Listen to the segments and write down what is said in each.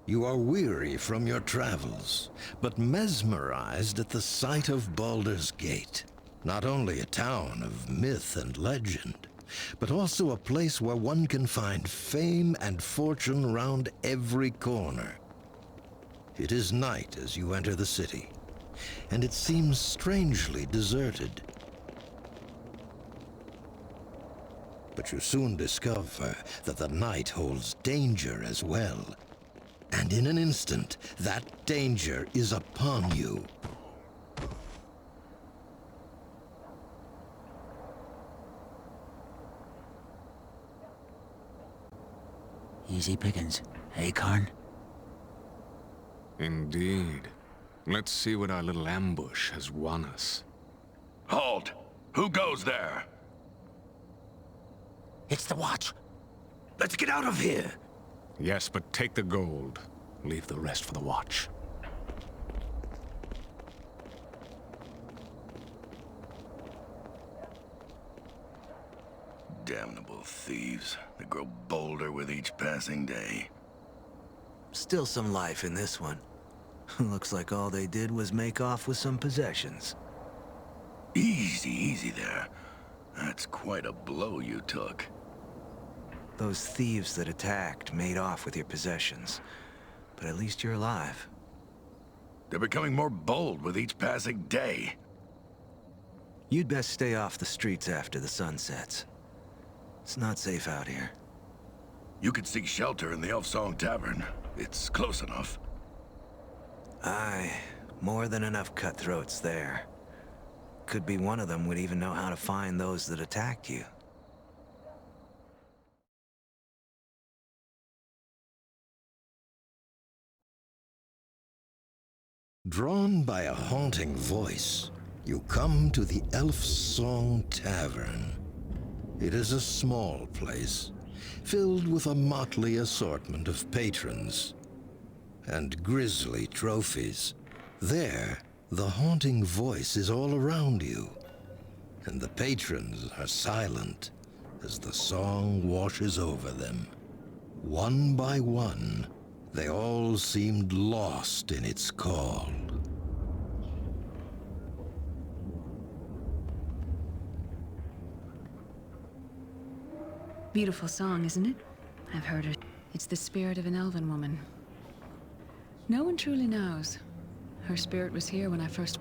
You are weary from your travels, but mesmerized at the sight of Baldur's Gate. Not only a town of myth and legend, but also a place where one can find fame and fortune round every corner. It is night as you enter the city, and it seems strangely deserted. But you soon discover that the night holds danger as well. And in an instant, that danger is upon you. Easy pickings, hey, Karn? Indeed. Let's see what our little ambush has won us. Halt! Who goes there? It's the Watch. Let's get out of here! Yes, but take the gold. Leave the rest for the Watch. Damnable thieves. They grow bolder with each passing day. Still some life in this one. Looks like all they did was make off with some possessions. Easy, easy there. That's quite a blow you took. Those thieves that attacked made off with your possessions. But at least you're alive. They're becoming more bold with each passing day. You'd best stay off the streets after the sun sets. It's not safe out here. You could seek shelter in the Elfsong Tavern. It's close enough. Aye, more than enough cutthroats there. Could be one of them would even know how to find those that attacked you. Drawn by a haunting voice, you come to the Elfsong Tavern. It is a small place, filled with a motley assortment of patrons and grisly trophies. There, the haunting voice is all around you, and the patrons are silent as the song washes over them. One by one, they all seemed lost in its call. Beautiful song, isn't it? I've heard it. It's the spirit of an elven woman. No one truly knows. Her spirit was here when I first...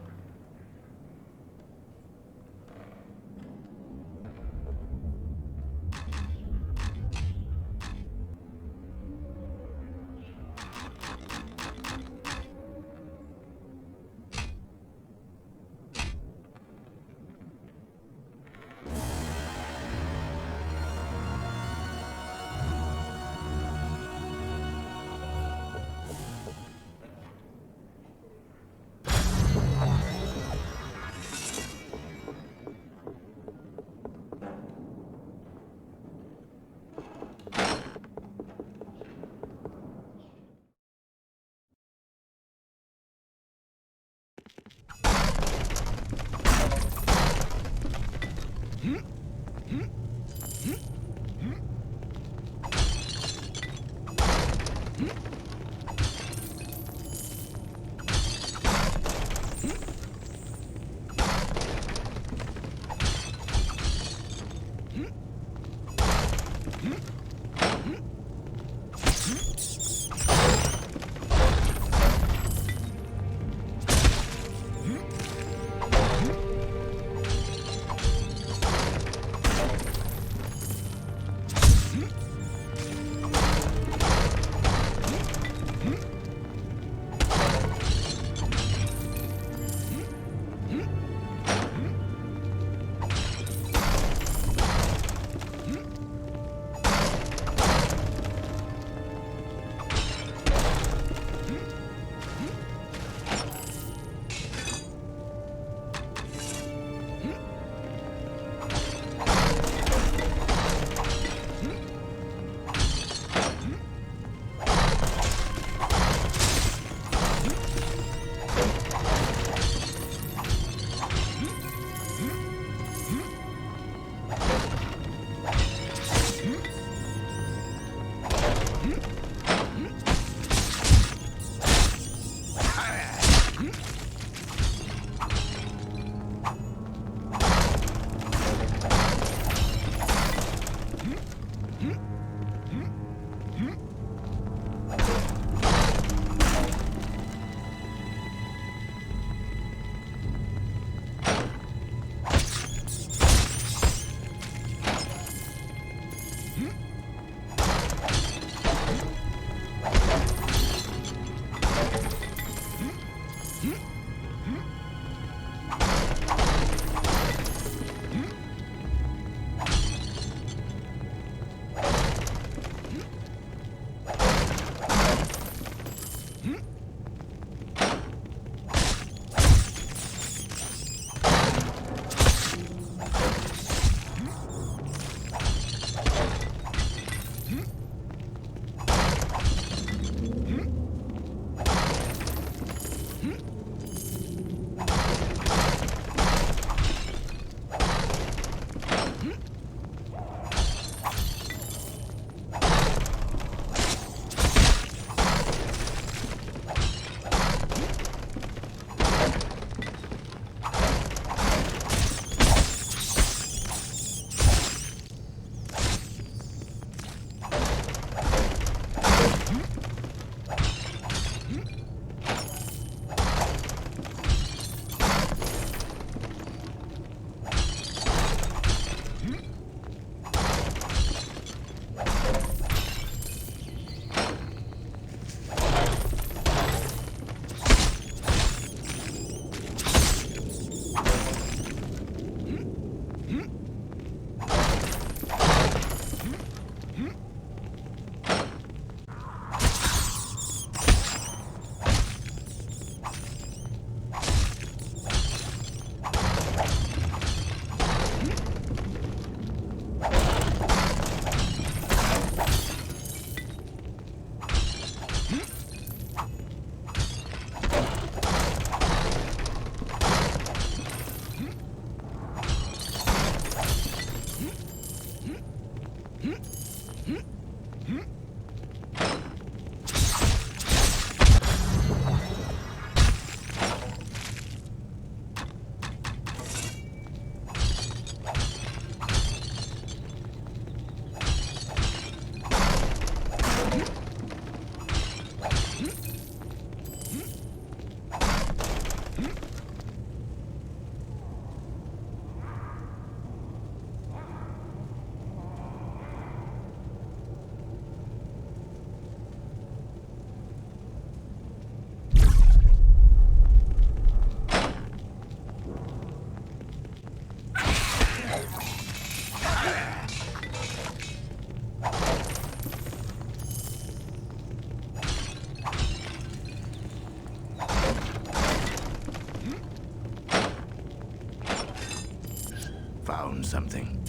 Found something.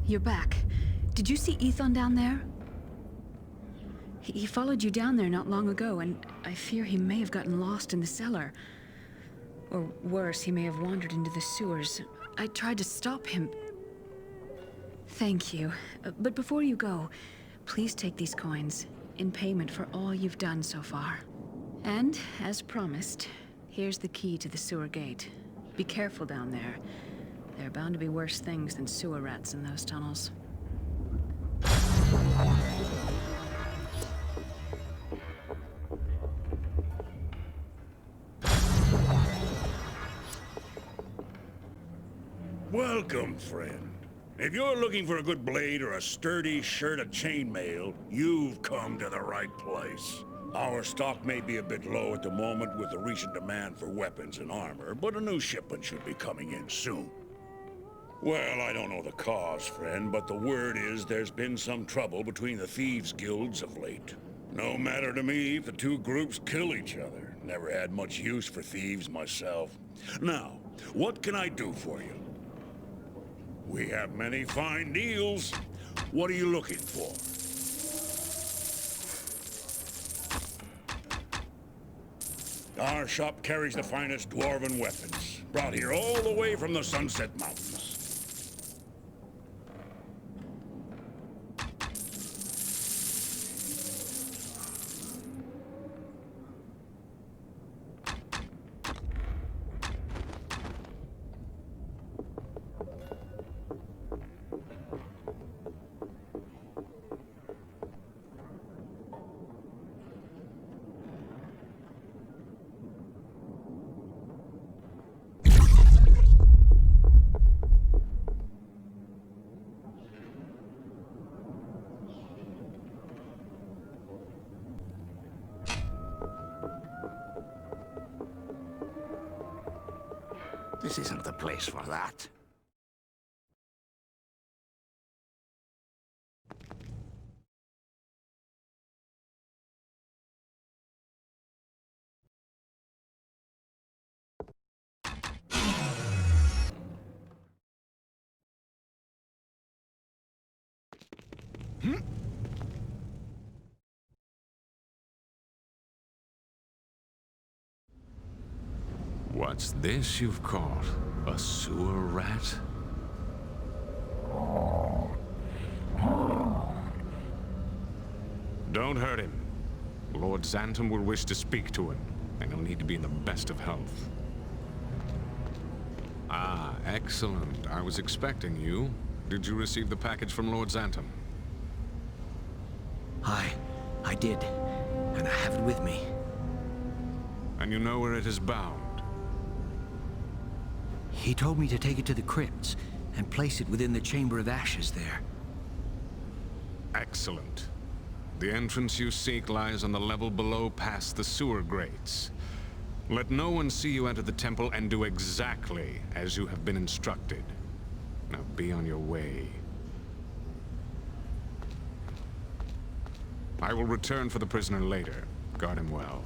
You're back. Did you see Ethon down there? He followed you down there not long ago, and I fear he may have gotten lost in the cellar. Or worse, he may have wandered into the sewers. I tried to stop him. Thank you. But before you go, please take these coins in payment for all you've done so far. And, as promised, here's the key to the sewer gate. Be careful down there. There are bound to be worse things than sewer rats in those tunnels. Welcome, friend. If you're looking for a good blade or a sturdy shirt of chainmail, you've come to the right place. Our stock may be a bit low at the moment with the recent demand for weapons and armor, but a new shipment should be coming in soon. Well, I don't know the cause, friend, but the word is there's been some trouble between the thieves' guilds of late. No matter to me if the two groups kill each other. Never had much use for thieves myself. Now, what can I do for you? We have many fine deals. What are you looking for? Our shop carries the finest Dwarven weapons, brought here all the way from the Sunset Mountains. This isn't the place for that. What's this you've caught? A sewer rat? Don't hurt him. Lord Xantum will wish to speak to him, and he'll need to be in the best of health. Ah, excellent. I was expecting you. Did you receive the package from Lord Xantum? I did, and I have it with me. And you know where it is bound? He told me to take it to the crypts and place it within the Chamber of Ashes there. Excellent. The entrance you seek lies on the level below past the sewer grates. Let no one see you enter the temple and do exactly as you have been instructed. Now be on your way. I will return for the prisoner later. Guard him well.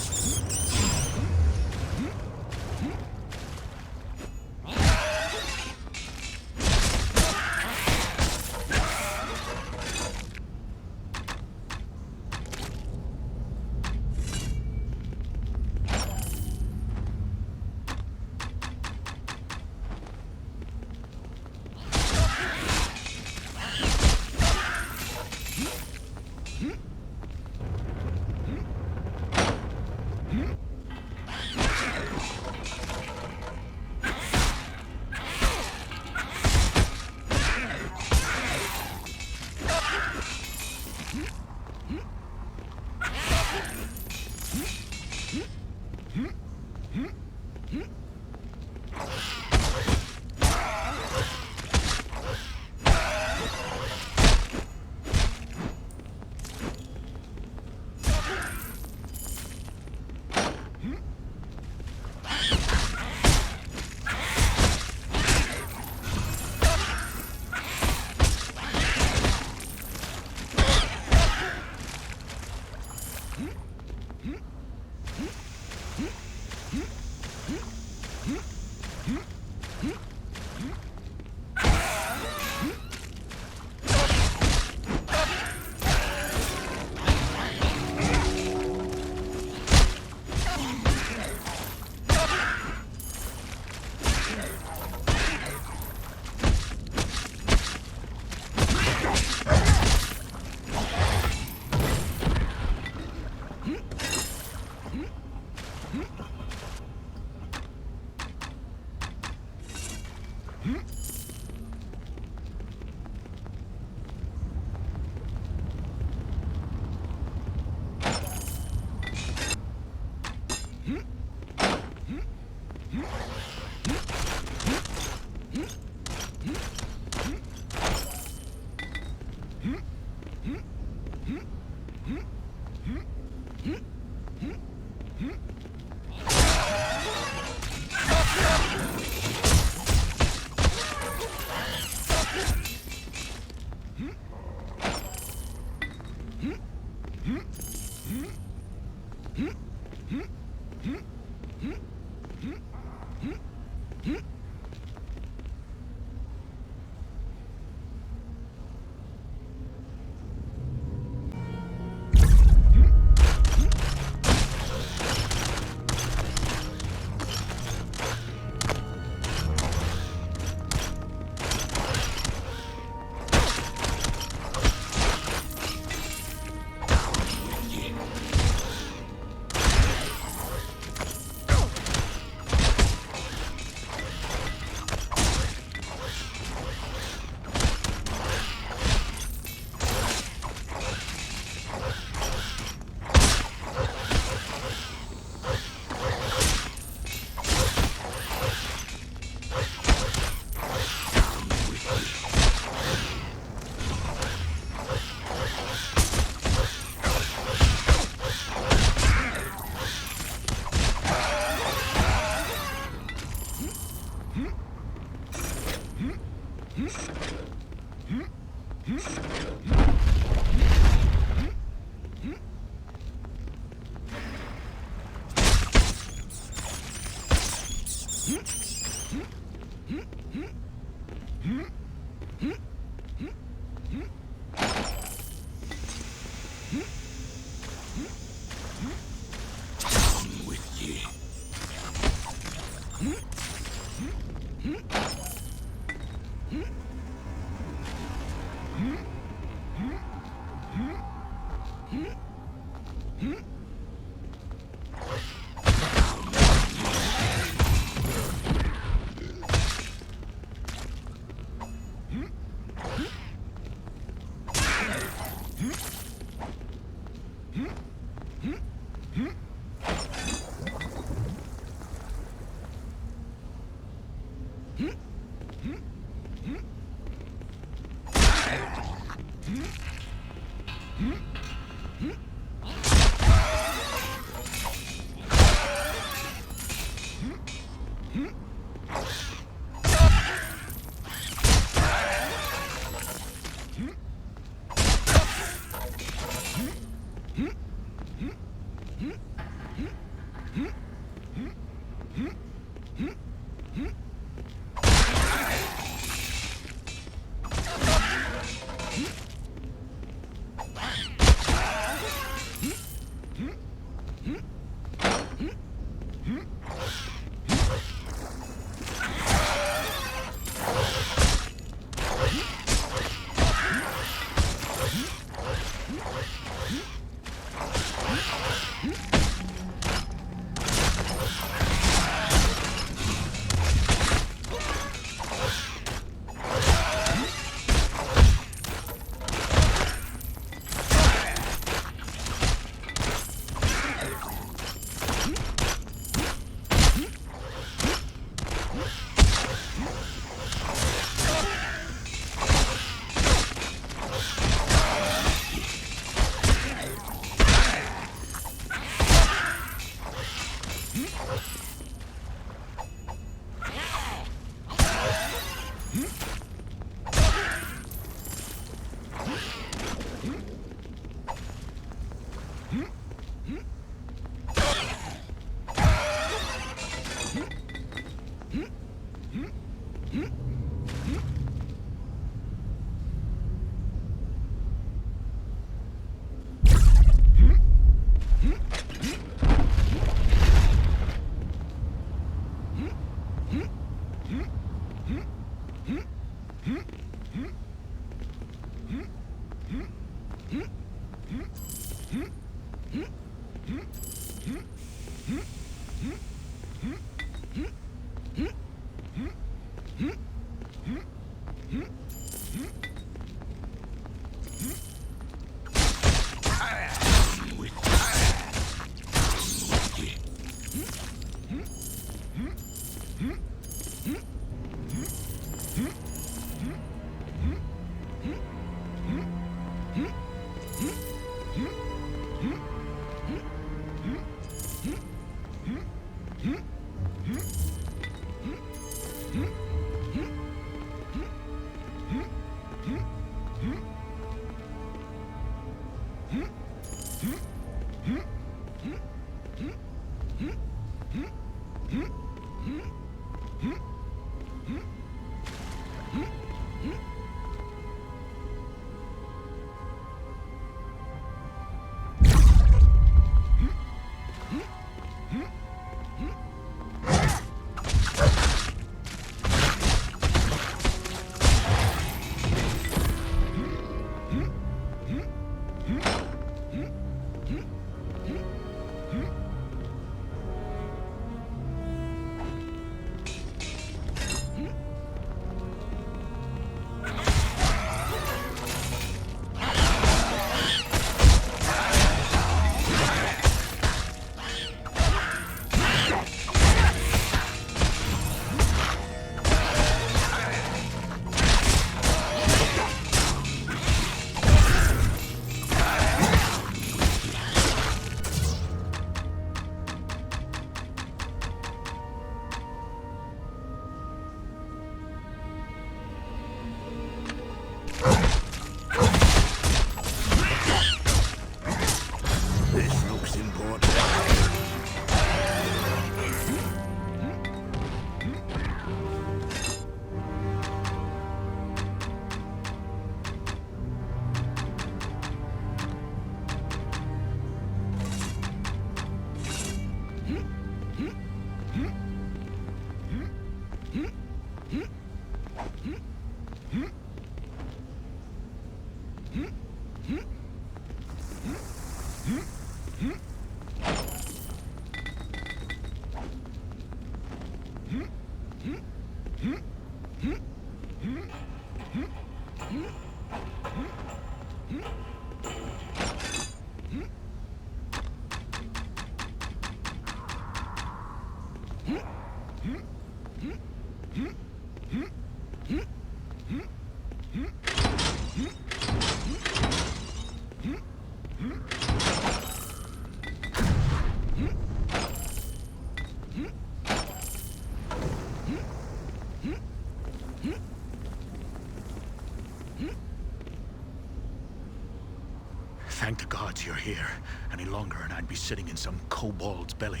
Thank the gods you're here. Any longer and I'd be sitting in some kobold's belly.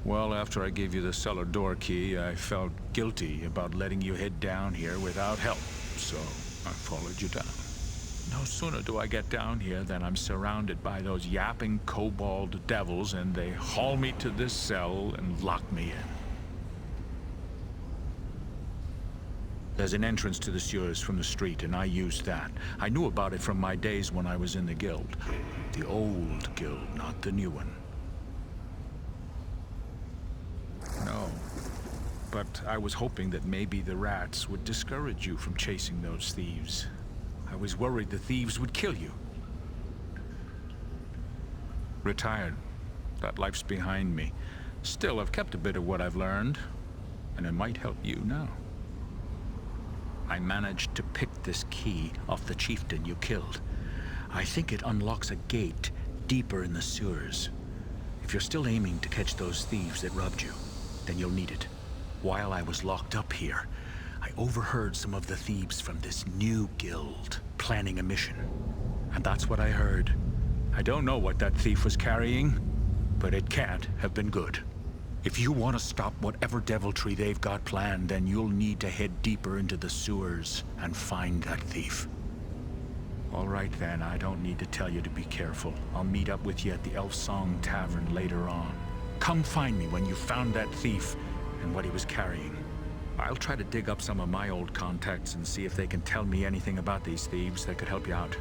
Well, after I gave you the cellar door key, I felt guilty about letting you head down here without help, so I followed you down. No sooner do I get down here than I'm surrounded by those yapping kobold devils, and they haul me to this cell and lock me in. There's an entrance to the sewers from the street, and I used that. I knew about it from my days when I was in the guild. The old guild, not the new one. No. But I was hoping that maybe the rats would discourage you from chasing those thieves. I was worried the thieves would kill you. Retired. That life's behind me. Still, I've kept a bit of what I've learned, and it might help you now. I managed to pick this key off the chieftain you killed. I think it unlocks a gate deeper in the sewers. If you're still aiming to catch those thieves that robbed you, then you'll need it. While I was locked up here, I overheard some of the thieves from this new guild planning a mission. And that's what I heard. I don't know what that thief was carrying, but it can't have been good. If you want to stop whatever deviltry they've got planned, then you'll need to head deeper into the sewers and find that thief. All right then, I don't need to tell you to be careful. I'll meet up with you at the Elf Song Tavern later on. Come find me when you found that thief and what he was carrying. I'll try to dig up some of my old contacts and see if they can tell me anything about these thieves that could help you out.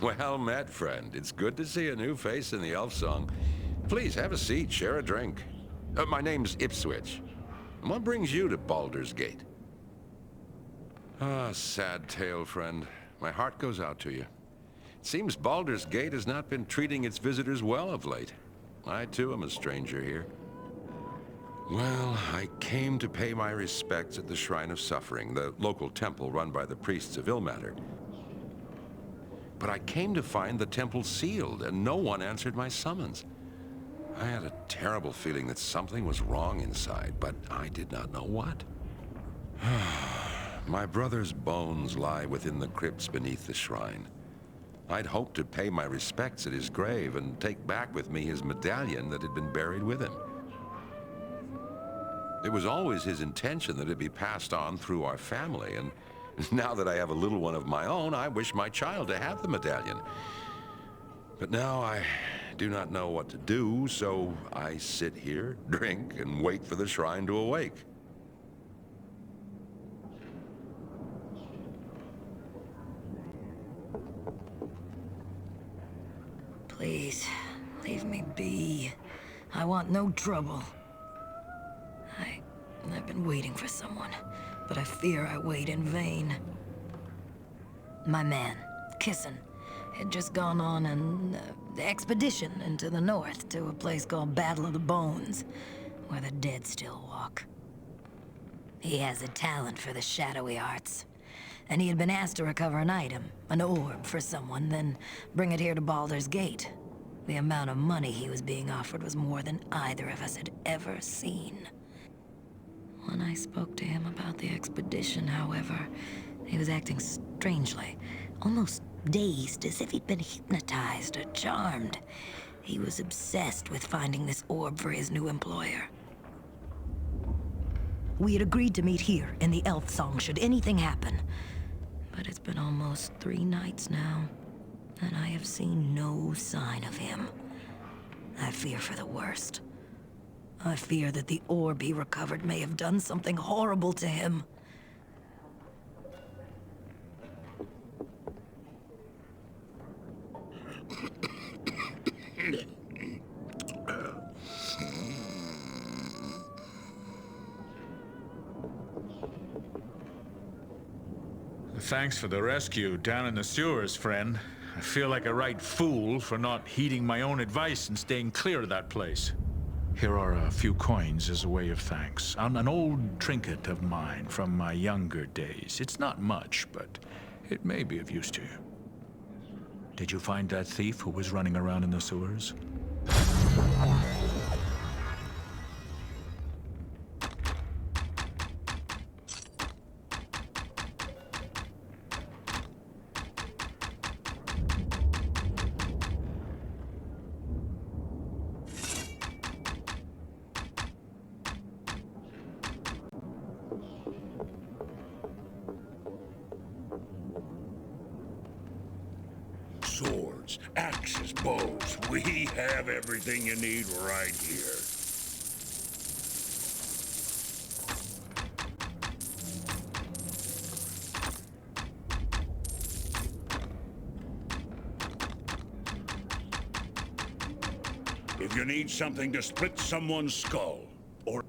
Well met, friend. It's good to see a new face in the Elf Song. Please, have a seat, share a drink. My name's Ipswich. And what brings you to Baldur's Gate? Ah, sad tale, friend. My heart goes out to you. Seems Baldur's Gate has not been treating its visitors well of late. I, too, am a stranger here. Well, I came to pay my respects at the Shrine of Suffering, the local temple run by the priests of Ilmater. But I came to find the temple sealed, and no one answered my summons. I had a terrible feeling that something was wrong inside, but I did not know what. My brother's bones lie within the crypts beneath the shrine. I'd hoped to pay my respects at his grave and take back with me his medallion that had been buried with him. It was always his intention that it be passed on through our family, and now that I have a little one of my own, I wish my child to have the medallion. But now I do not know what to do, so I sit here, drink, and wait for the shrine to awake. Please, leave me be. I want no trouble. I've been waiting for someone, but I fear I wait in vain. My man, Kissin, had just gone on an expedition into the north to a place called Battle of the Bones, where the dead still walk. He has a talent for the shadowy arts, and he had been asked to recover an item, an orb for someone, then bring it here to Baldur's Gate. The amount of money he was being offered was more than either of us had ever seen. When I spoke to him about the expedition, however, he was acting strangely, almost dazed, as if he'd been hypnotized or charmed. He was obsessed with finding this orb for his new employer. We had agreed to meet here in the Elf Song should anything happen. But it's been almost 3 nights now, and I have seen no sign of him. I fear for the worst. I fear that the orb he recovered may have done something horrible to him. Thanks for the rescue down in the sewers, friend. I feel like a right fool for not heeding my own advice and staying clear of that place. Here are a few coins as a way of thanks. An old trinket of mine from my younger days. It's not much, but it may be of use to you. Did you find that thief who was running around in the sewers? Swords, axes, bows. We have everything you need right here. If you need something to split someone's skull, or...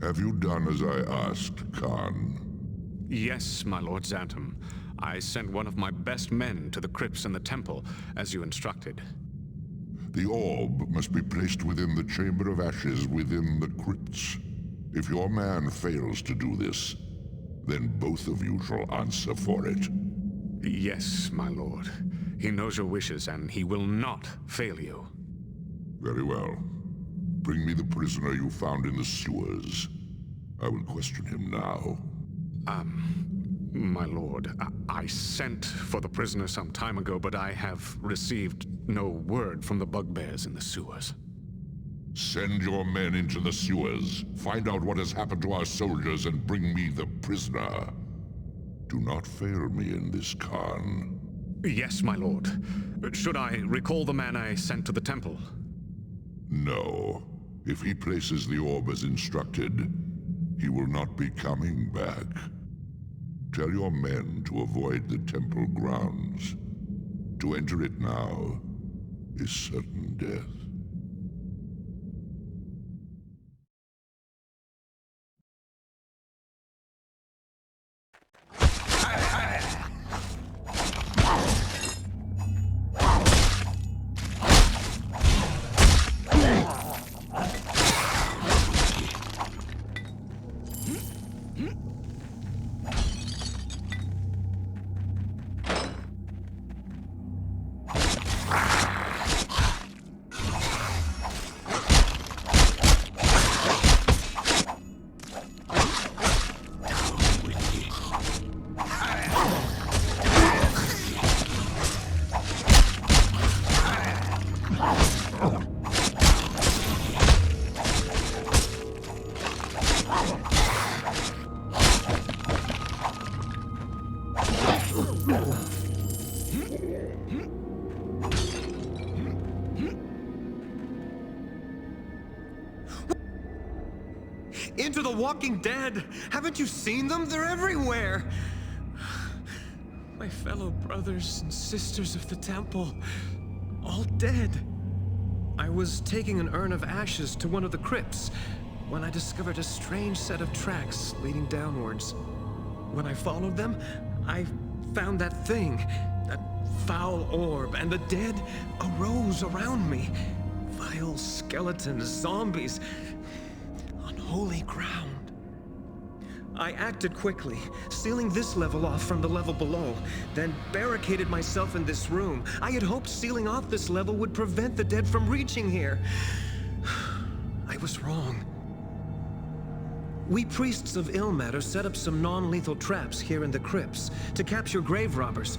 Have you done as I asked, Khan? Yes, my Lord Xantum. I sent one of my best men to the crypts in the temple, as you instructed. The orb must be placed within the Chamber of Ashes within the crypts. If your man fails to do this, then both of you shall answer for it. Yes, my lord. He knows your wishes, and he will not fail you. Very well. Bring me the prisoner you found in the sewers. I will question him now. My lord, I sent for the prisoner some time ago, but I have received no word from the bugbears in the sewers. Send your men into the sewers. Find out what has happened to our soldiers and bring me the prisoner. Do not fail me in this, Khan. Yes, my lord. Should I recall the man I sent to the temple? No. If he places the orb as instructed, he will not be coming back. Tell your men to avoid the temple grounds. To enter it now is certain death. Into the Walking Dead! Haven't you seen them? They're everywhere! My fellow brothers and sisters of the temple, all dead. I was taking an urn of ashes to one of the crypts when I discovered a strange set of tracks leading downwards. When I followed them, I found that thing, that foul orb, and the dead arose around me. Vile skeletons, zombies, unholy ground. I acted quickly, sealing this level off from the level below, then barricaded myself in this room. I had hoped sealing off this level would prevent the dead from reaching here. I was wrong. We priests of Ilmater set up some non-lethal traps here in the crypts to capture grave robbers.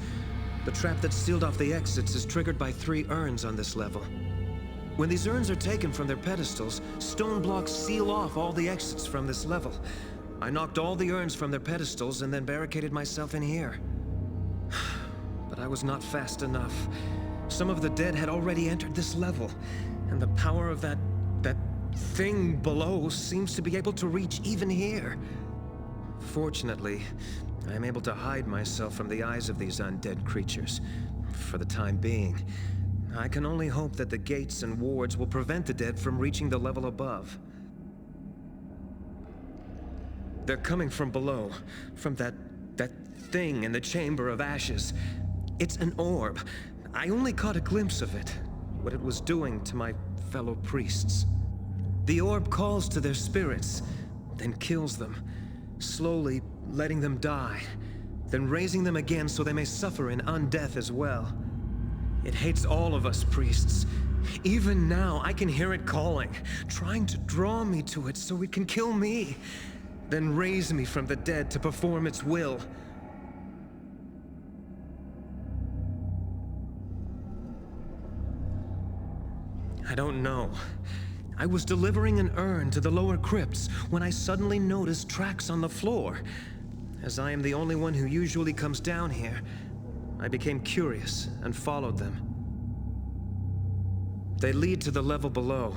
The trap that sealed off the exits is triggered by 3 urns on this level. When these urns are taken from their pedestals, stone blocks seal off all the exits from this level. I knocked all the urns from their pedestals and then barricaded myself in here. But I was not fast enough. Some of the dead had already entered this level, and the power of that thing below seems to be able to reach even here. Fortunately, I am able to hide myself from the eyes of these undead creatures, for the time being. I can only hope that the gates and wards will prevent the dead from reaching the level above. They're coming from below, from that thing in the Chamber of Ashes. It's an orb. I only caught a glimpse of it, what it was doing to my fellow priests. The orb calls to their spirits, then kills them, slowly letting them die, then raising them again so they may suffer in undeath as well. It hates all of us priests. Even now, I can hear it calling, trying to draw me to it so it can kill me, then raise me from the dead to perform its will. I don't know. I was delivering an urn to the lower crypts when I suddenly noticed tracks on the floor. As I am the only one who usually comes down here, I became curious and followed them. They lead to the level below.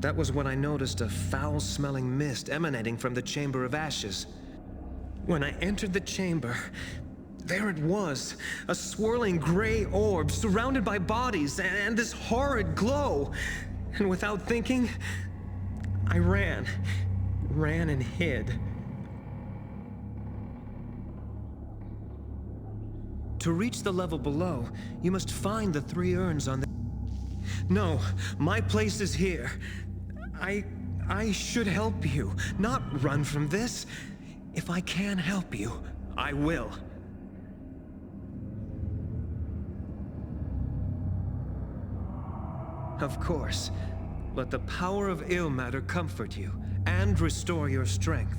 That was when I noticed a foul-smelling mist emanating from the Chamber of Ashes. When I entered the chamber, there it was, a swirling gray orb surrounded by bodies and this horrid glow. And without thinking, I ran. ran and hid. To reach the level below, you must find the 3 urns on the... No, my place is here. I should help you, not run from this. If I can help you, I will. Of course, let the power of Ilmater comfort you and restore your strength.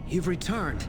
You've returned.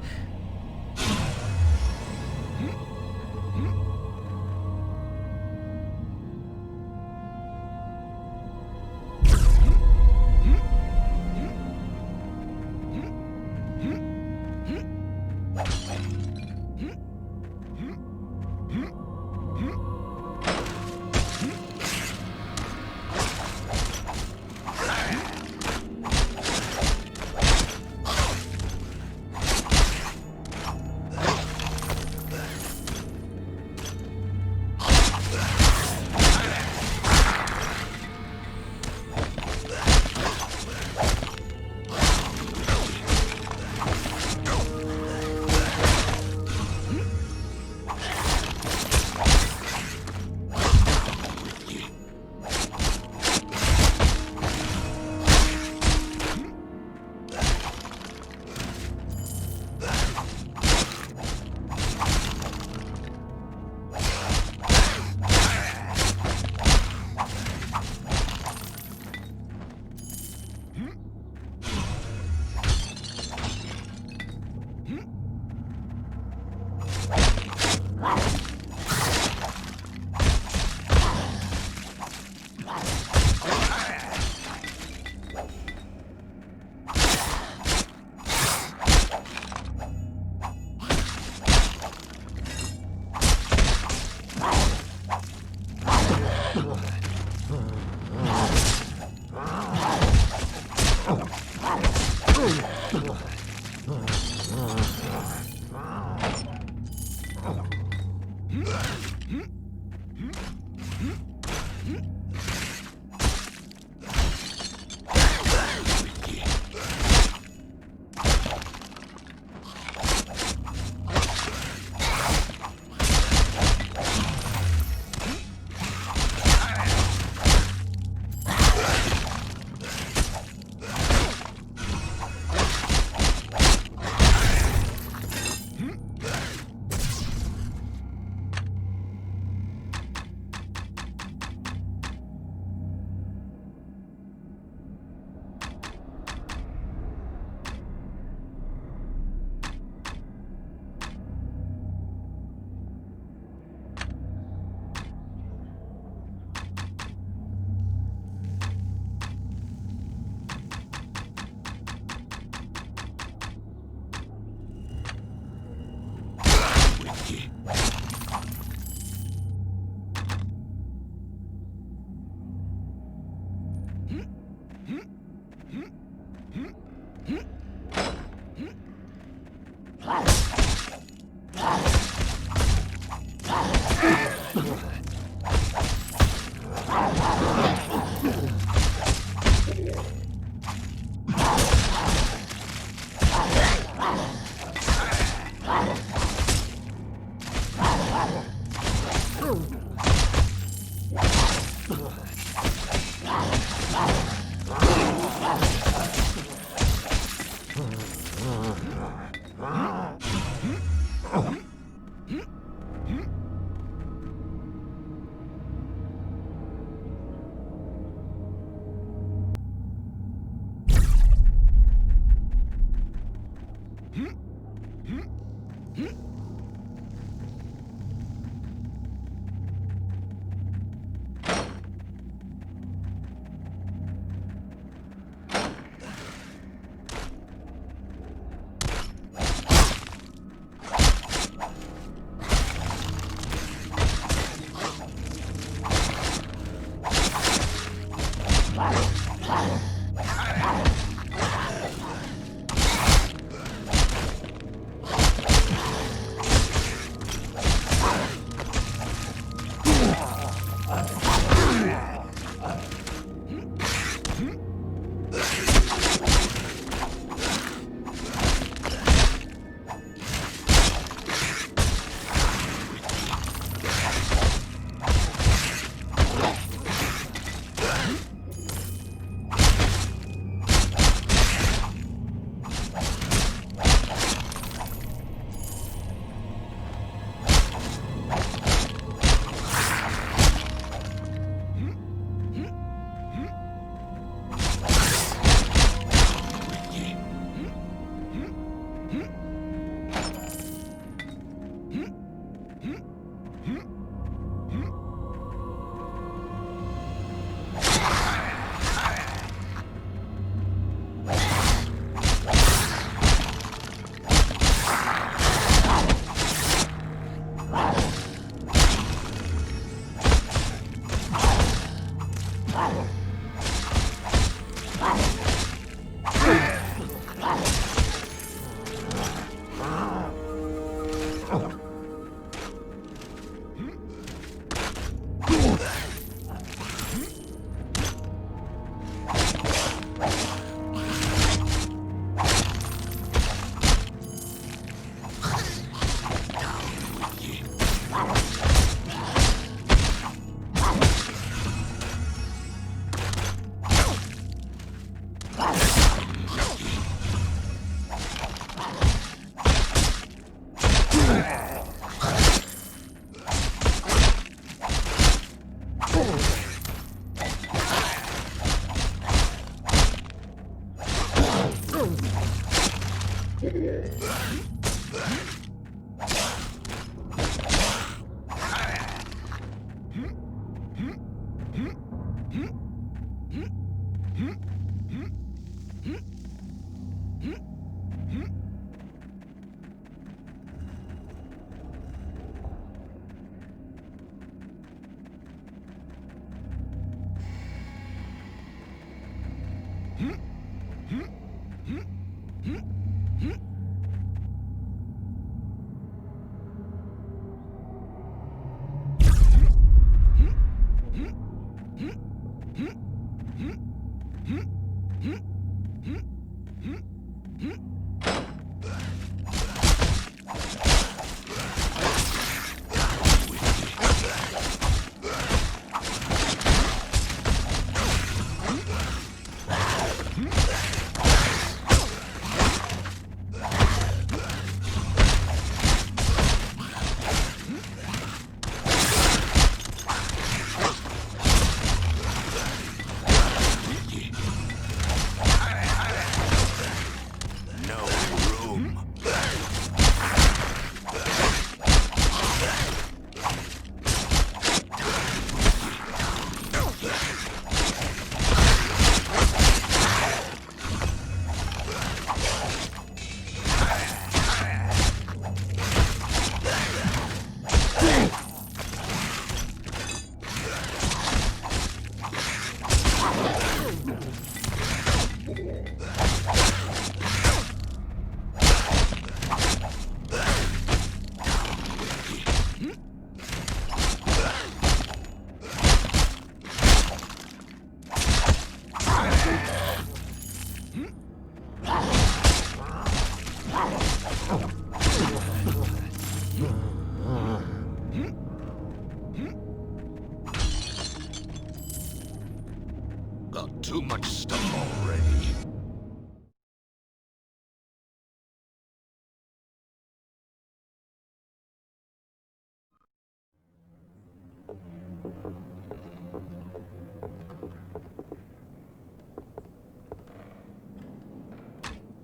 much stuff already.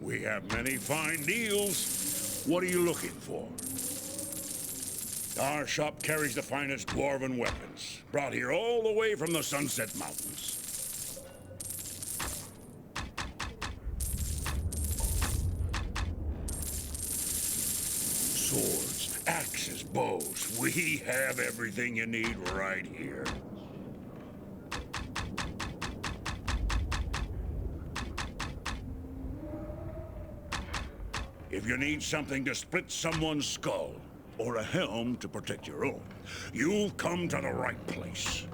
We have many fine deals. What are you looking for? Our shop carries the finest Dwarven weapons, brought here all the way from the Sunset Mountains. Swords, axes, bows. We have everything you need right here. If you need something to split someone's skull, or a helm to protect your own, you've come to the right place.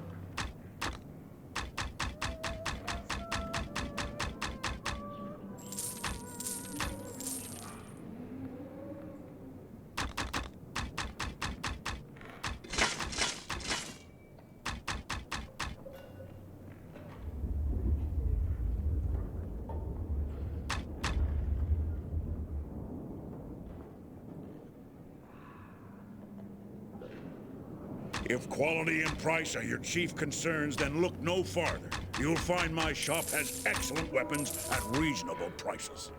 If quality and price are your chief concerns, then look no farther. You'll find my shop has excellent weapons at reasonable prices.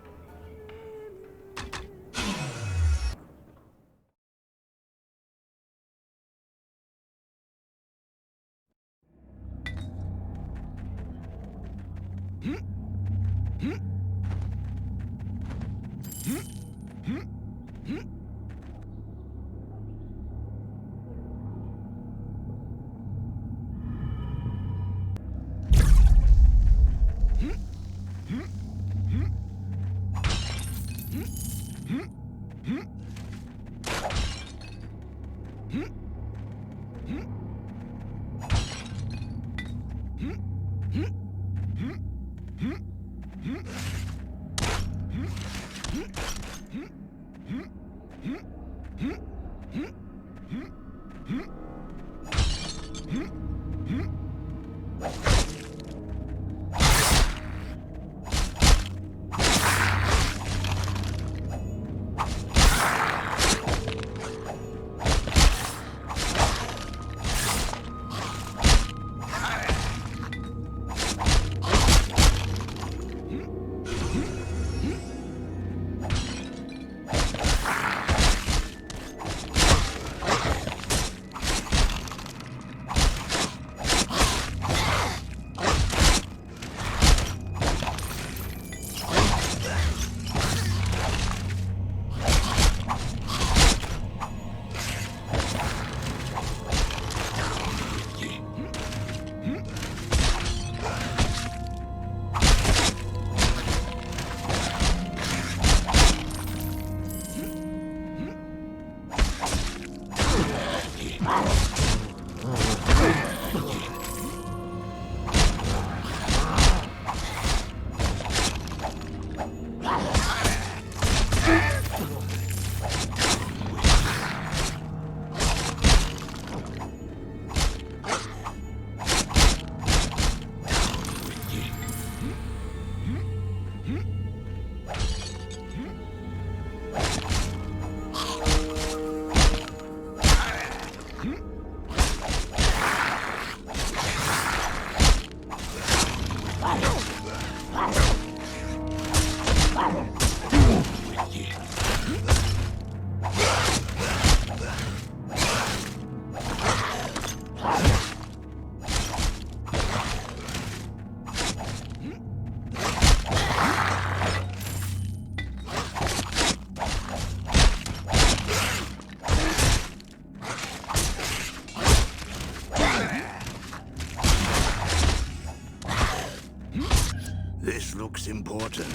This looks important.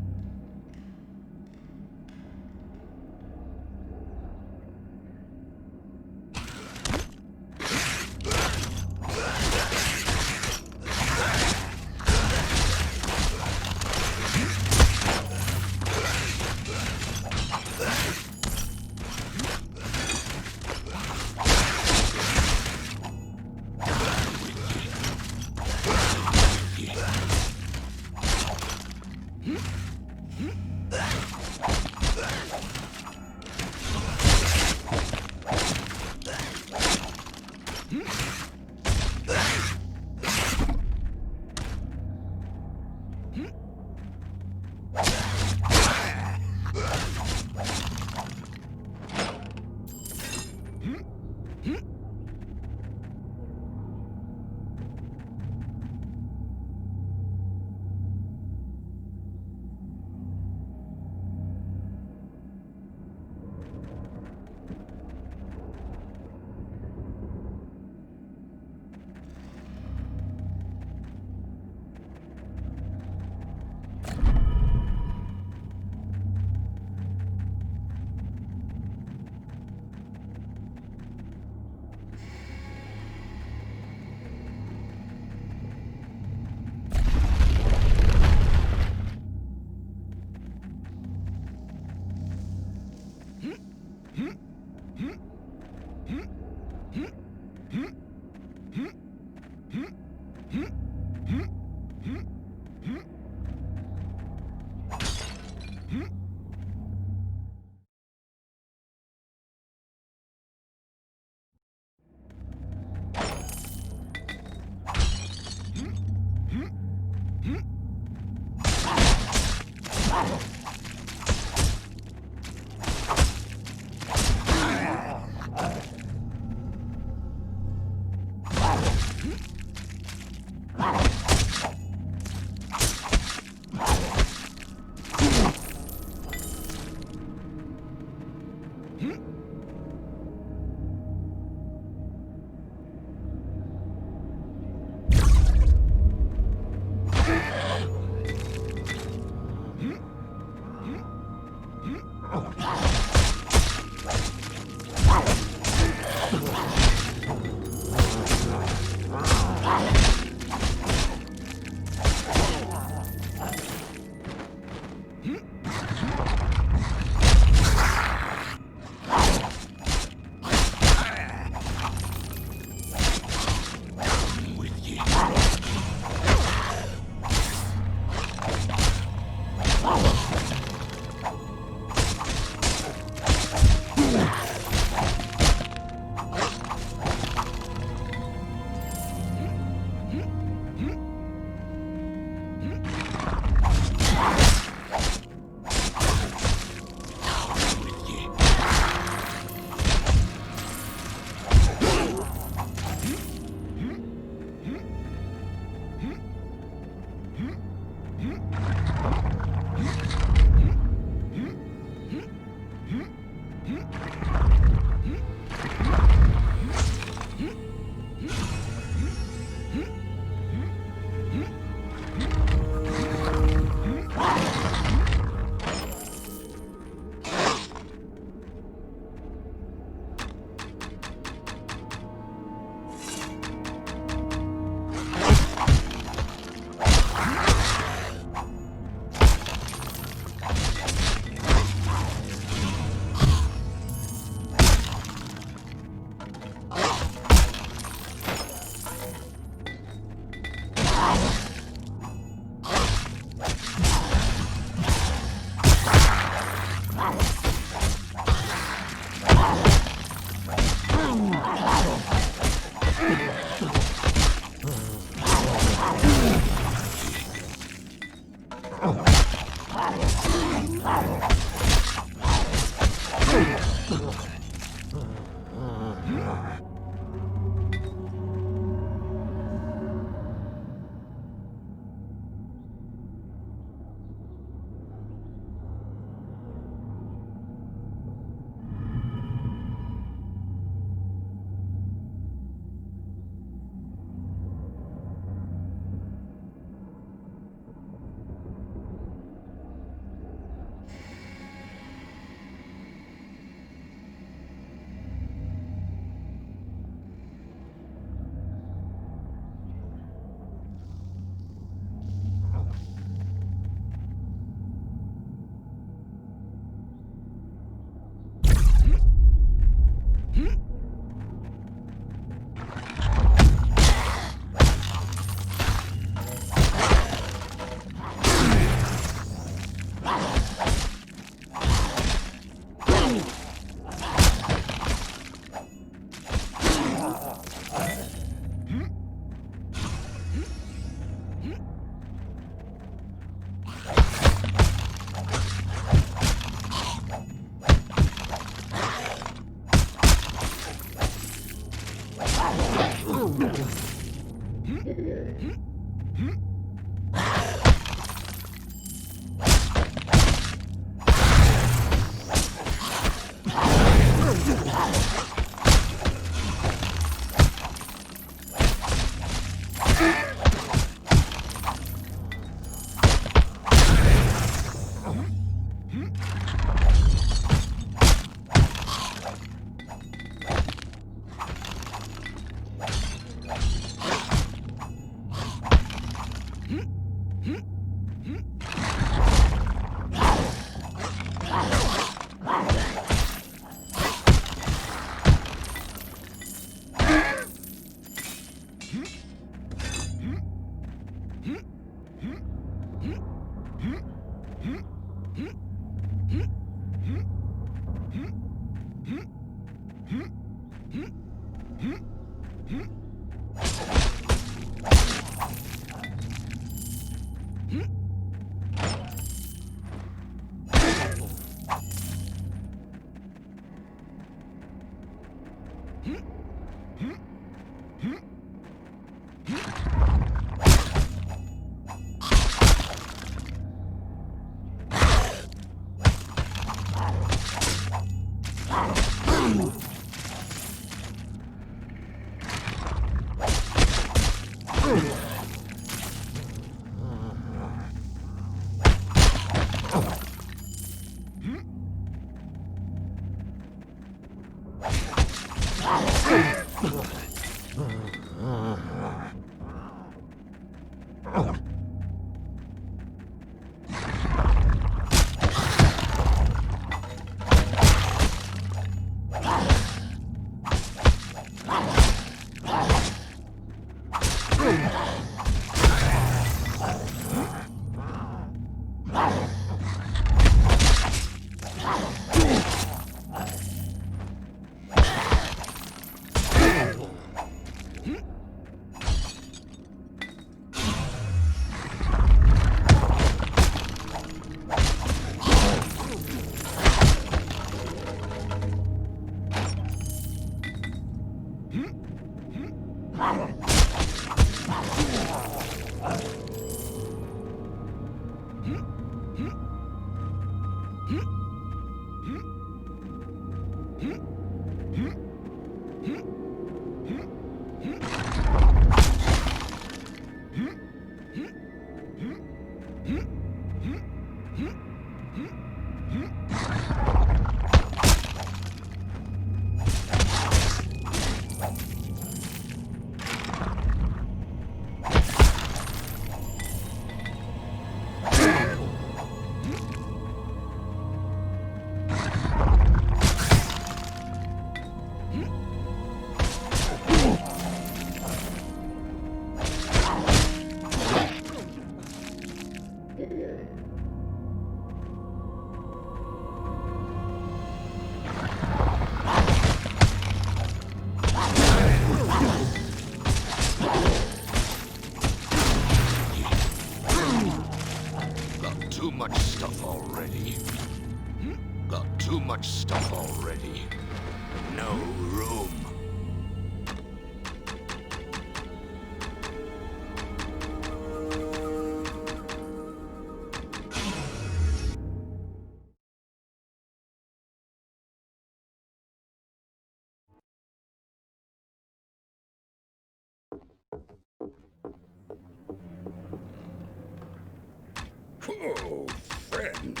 Oh, friend.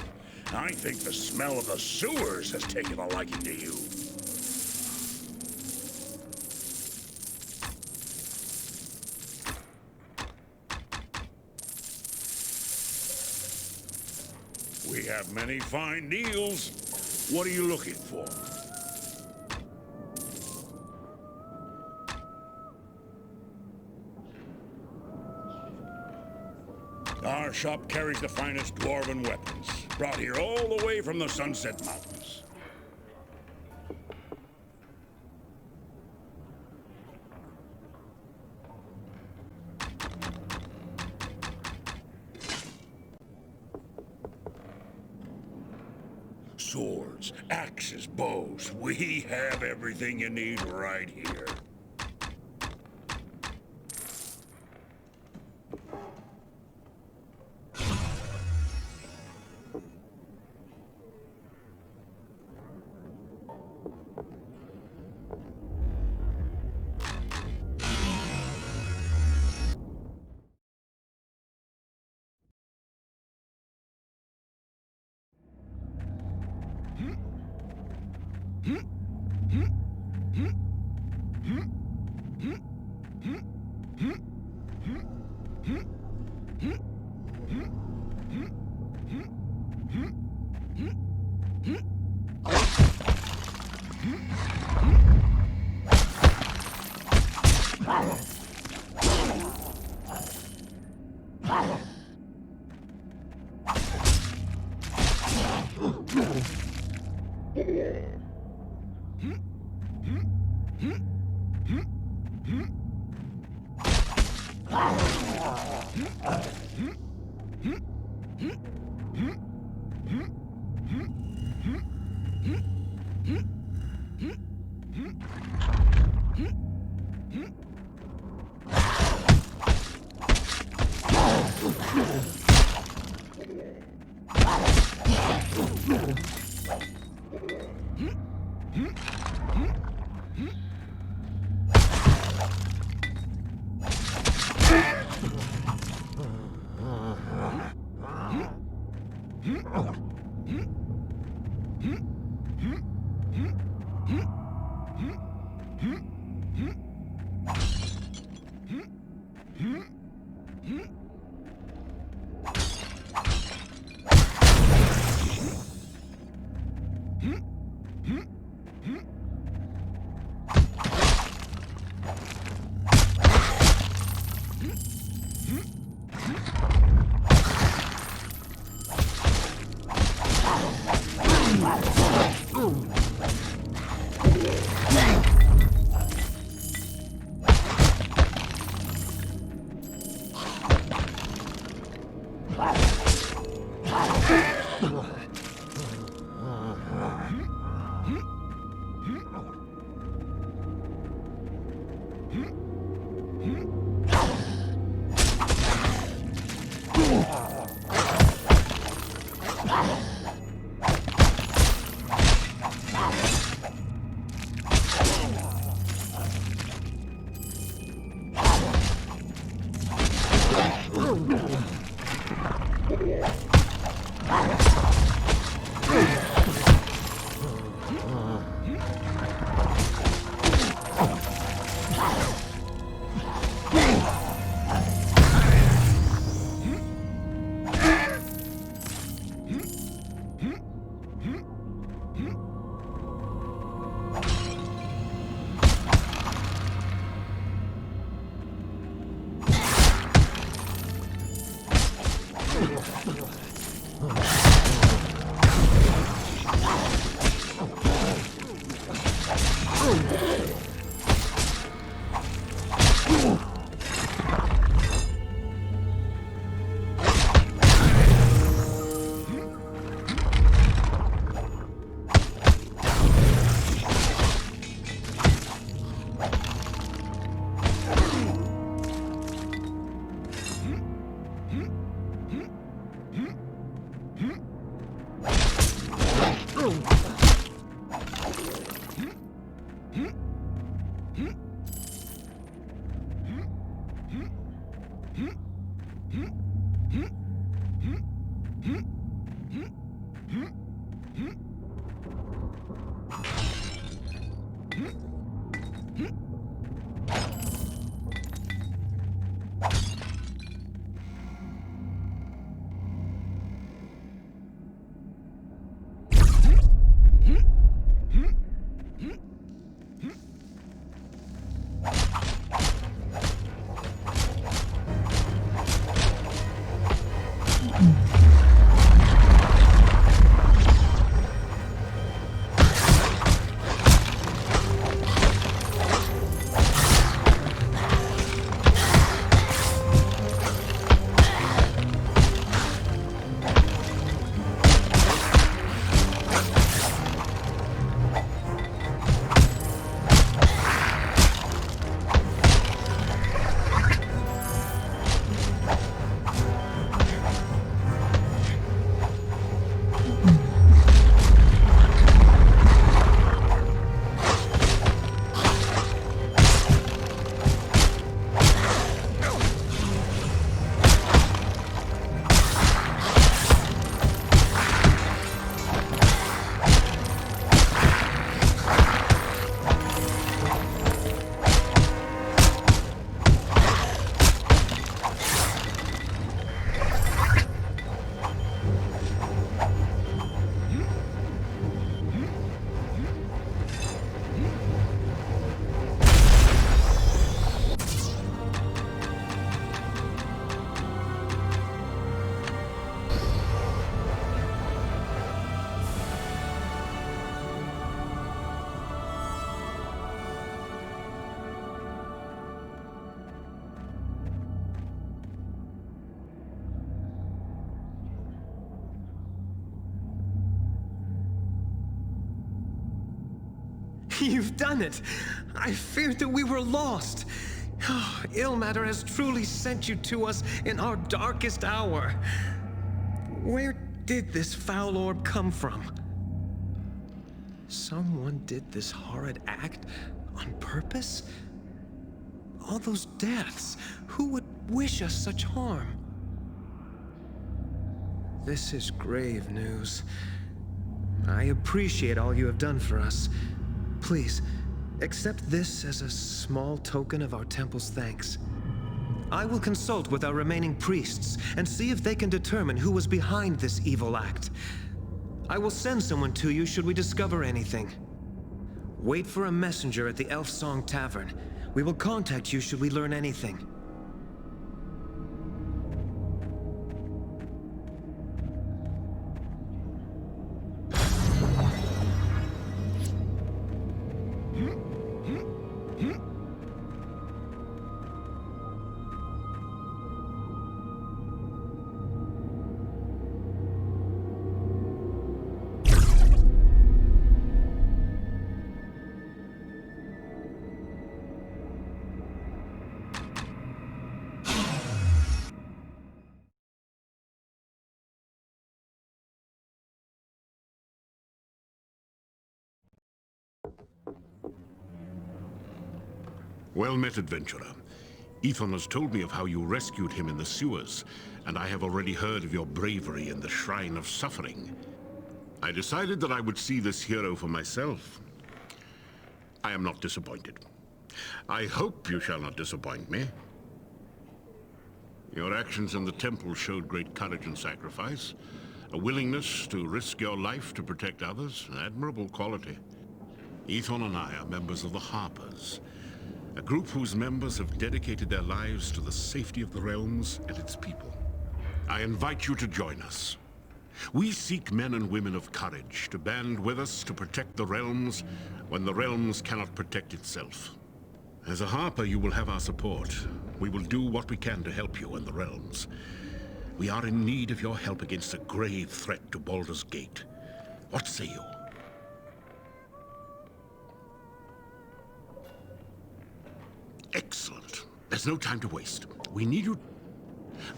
I think the smell of the sewers has taken a liking to you. We have many fine deals. What are you looking for? Our shop carries the finest Dwarven weapons, brought here all the way from the Sunset Mountains. Swords, axes, bows, we have everything you need right here. You've done it! I feared that we were lost. Oh, Ilmater has truly sent you to us in our darkest hour. Where did this foul orb come from? Someone did this horrid act on purpose? All those deaths, who would wish us such harm? This is grave news. I appreciate all you have done for us. Please, accept this as a small token of our temple's thanks. I will consult with our remaining priests and see if they can determine who was behind this evil act. I will send someone to you should we discover anything. Wait for a messenger at the Elf Song Tavern. We will contact you should we learn anything. Well met, adventurer. Ethon has told me of how you rescued him in the sewers, and I have already heard of your bravery in the Shrine of Suffering. I decided that I would see this hero for myself. I am not disappointed. I hope you shall not disappoint me. Your actions in the temple showed great courage and sacrifice, a willingness to risk your life to protect others, an admirable quality. Ethon and I are members of the Harpers, a group whose members have dedicated their lives to the safety of the realms and its people. I invite you to join us. We seek men and women of courage to band with us to protect the realms when the realms cannot protect itself. As a Harper, you will have our support. We will do what we can to help you and the realms. We are in need of your help against a grave threat to Baldur's Gate. What say you? Excellent. There's no time to waste. We need you.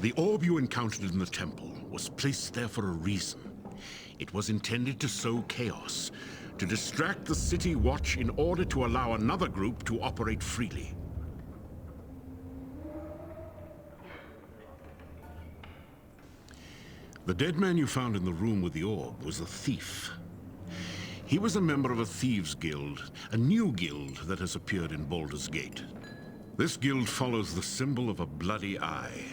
The orb you encountered in the temple was placed there for a reason. It was intended to sow chaos, to distract the City Watch in order to allow another group to operate freely. The dead man you found in the room with the orb was a thief. He was a member of a thieves' guild, a new guild that has appeared in Baldur's Gate. This guild follows the symbol of a bloody eye,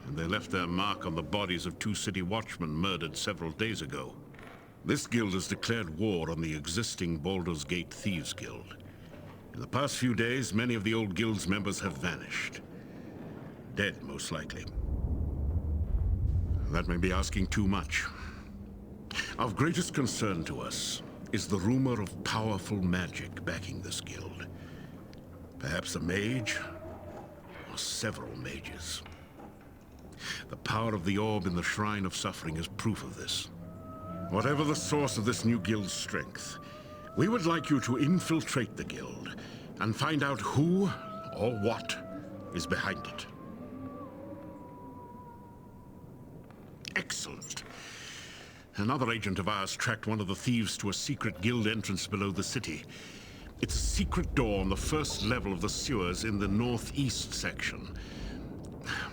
and they left their mark on the bodies of 2 city watchmen murdered several days ago. This guild has declared war on the existing Baldur's Gate Thieves Guild. In the past few days, many of the old guild's members have vanished. Dead, most likely. That may be asking too much. Of greatest concern to us is the rumor of powerful magic backing this guild. Perhaps a mage, or several mages. The power of the orb in the Shrine of Suffering is proof of this. Whatever the source of this new guild's strength, we would like you to infiltrate the guild and find out who or what is behind it. Excellent. Another agent of ours tracked one of the thieves to a secret guild entrance below the city. It's a secret door on the first level of the sewers in the northeast section.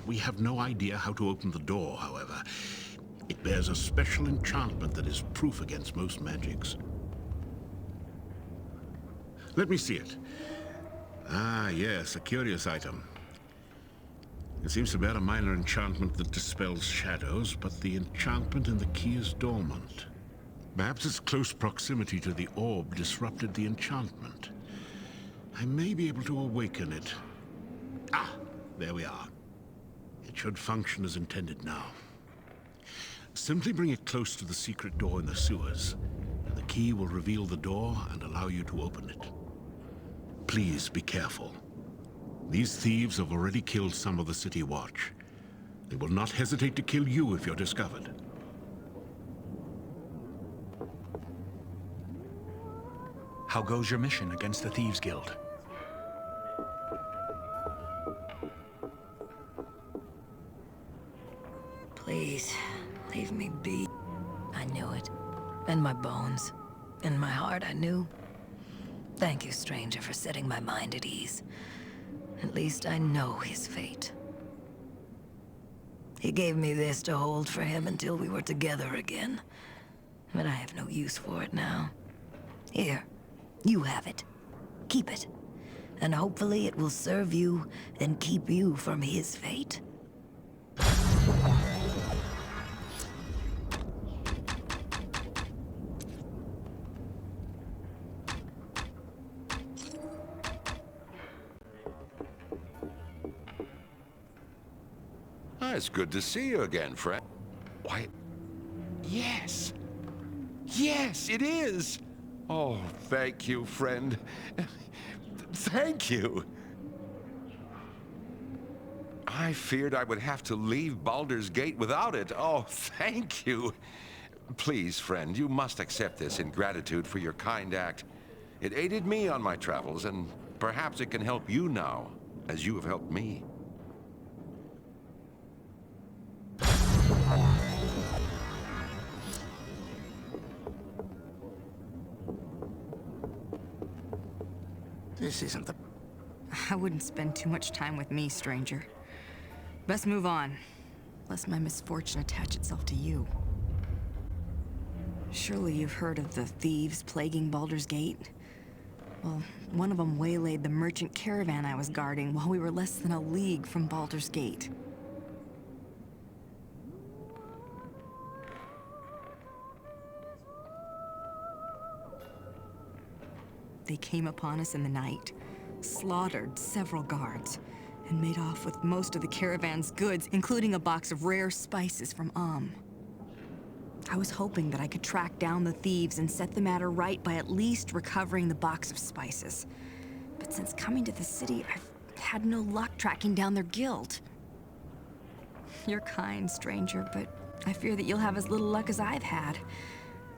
We have no idea how to open the door, however. It bears a special enchantment that is proof against most magics. Let me see it. Ah, yes, a curious item. It seems to bear a minor enchantment that dispels shadows, but the enchantment in the key is dormant. Perhaps its close proximity to the orb disrupted the enchantment. I may be able to awaken it. Ah, there we are. It should function as intended now. Simply bring it close to the secret door in the sewers, and the key will reveal the door and allow you to open it. Please be careful. These thieves have already killed some of the City Watch. They will not hesitate to kill you if you're discovered. How goes your mission against the Thieves Guild? Please, leave me be. I knew it. In my bones. In my heart, I knew. Thank you, stranger, for setting my mind at ease. At least I know his fate. He gave me this to hold for him until we were together again. But I have no use for it now. Here, you have it. Keep it. And hopefully it will serve you and keep you from his fate. It's good to see you again, friend. Why, yes. Yes, it is. Oh, thank you, friend. Thank you. I feared I would have to leave Baldur's Gate without it. Oh, thank you. Please, friend, you must accept this in gratitude for your kind act. It aided me on my travels, and perhaps it can help you now, as you have helped me. This isn't the... I wouldn't spend too much time with me, stranger. Best move on, lest my misfortune attach itself to you. Surely you've heard of the thieves plaguing Baldur's Gate? Well, one of them waylaid the merchant caravan I was guarding while we were less than a league from Baldur's Gate. They came upon us in the night, slaughtered several guards, and made off with most of the caravan's goods, including a box of rare spices from I was hoping that I could track down the thieves and set the matter right by at least recovering the box of spices. But since coming to the city, I've had no luck tracking down their guild. You're kind, stranger, but I fear that you'll have as little luck as I've had.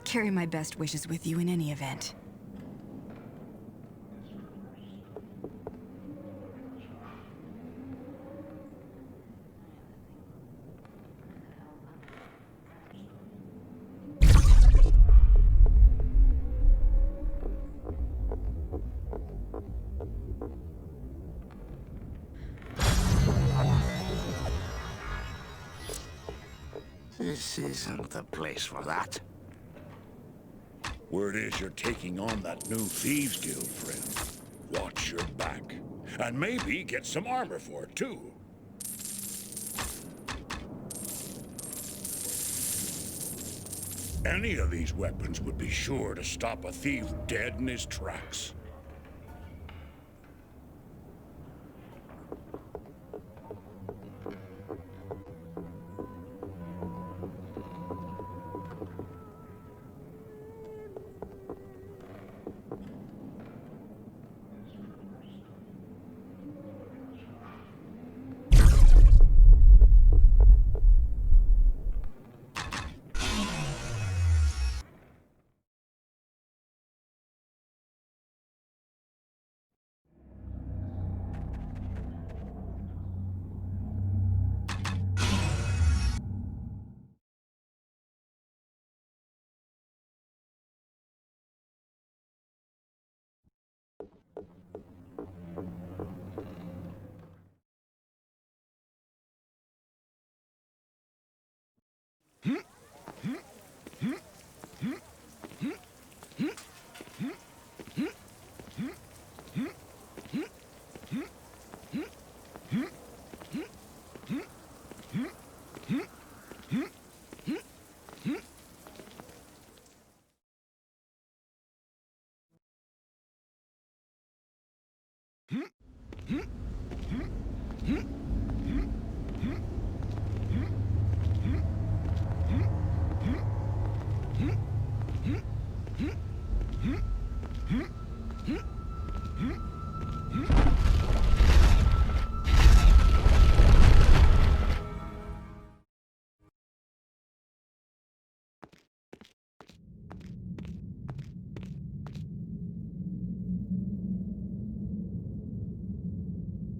Carry my best wishes with you in any event. This isn't the place for that. Word is you're taking on that new Thieves Guild, friend. Watch your back. And maybe get some armor for it, too. Any of these weapons would be sure to stop a thief dead in his tracks.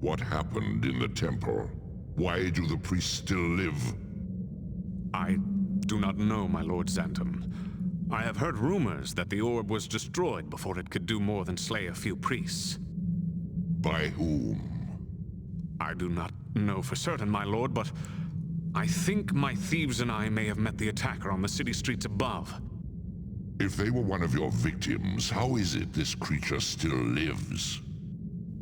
What happened in the temple? Why do the priests still live? I do not know, my Lord Xantum. I have heard rumors that the orb was destroyed before it could do more than slay a few priests. By whom? I do not know for certain, my lord, but I think my thieves and I may have met the attacker on the city streets above. If they were one of your victims, how is it this creature still lives?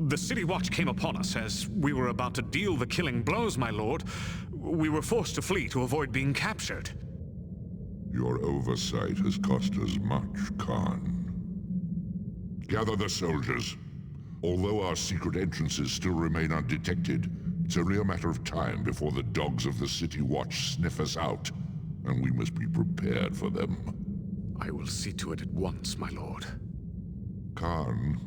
The City Watch came upon us as we were about to deal the killing blows, my lord. We were forced to flee to avoid being captured. Your oversight has cost us much, Khan. Gather the soldiers. Although our secret entrances still remain undetected, it's only a matter of time before the dogs of the City Watch sniff us out, and we must be prepared for them. I will see to it at once, my lord. Khan,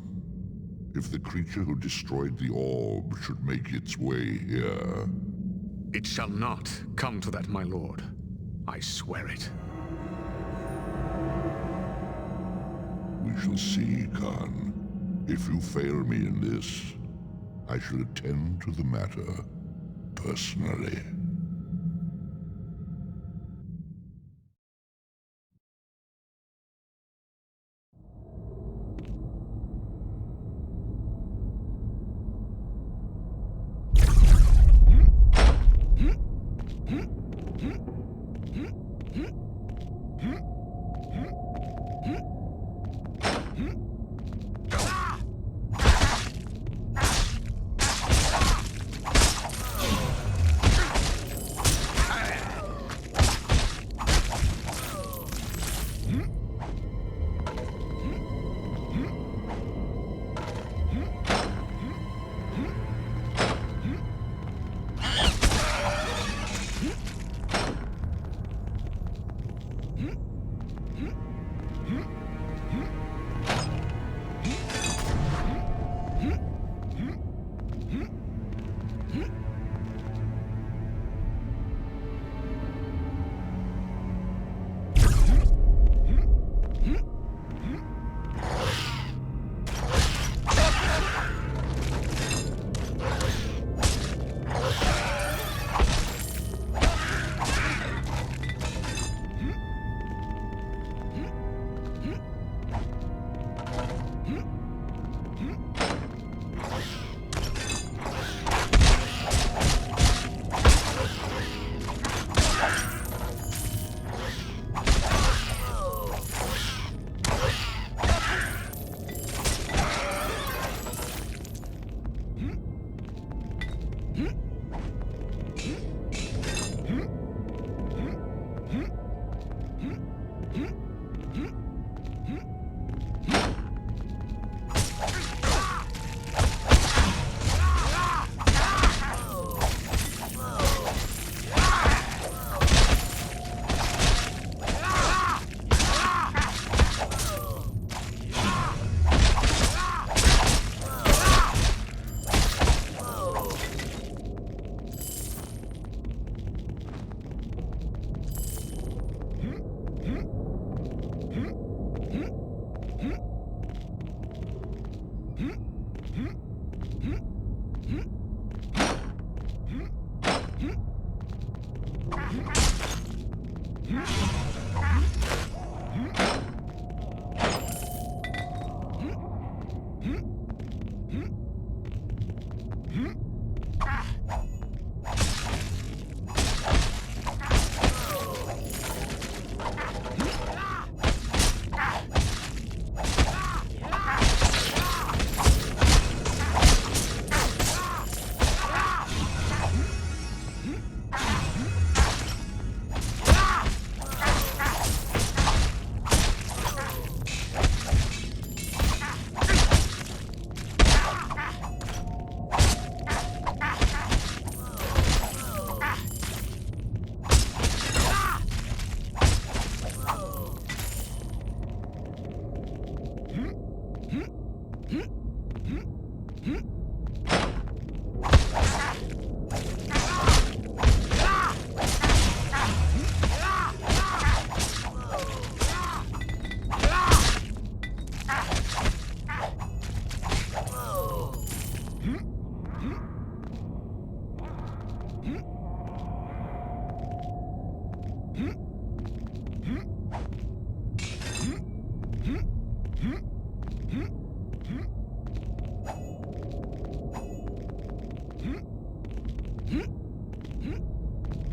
if the creature who destroyed the orb should make its way here... It shall not come to that, my lord. I swear it. We shall see, Khan. If you fail me in this, I shall attend to the matter personally.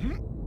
Hmm?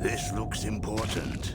This looks important.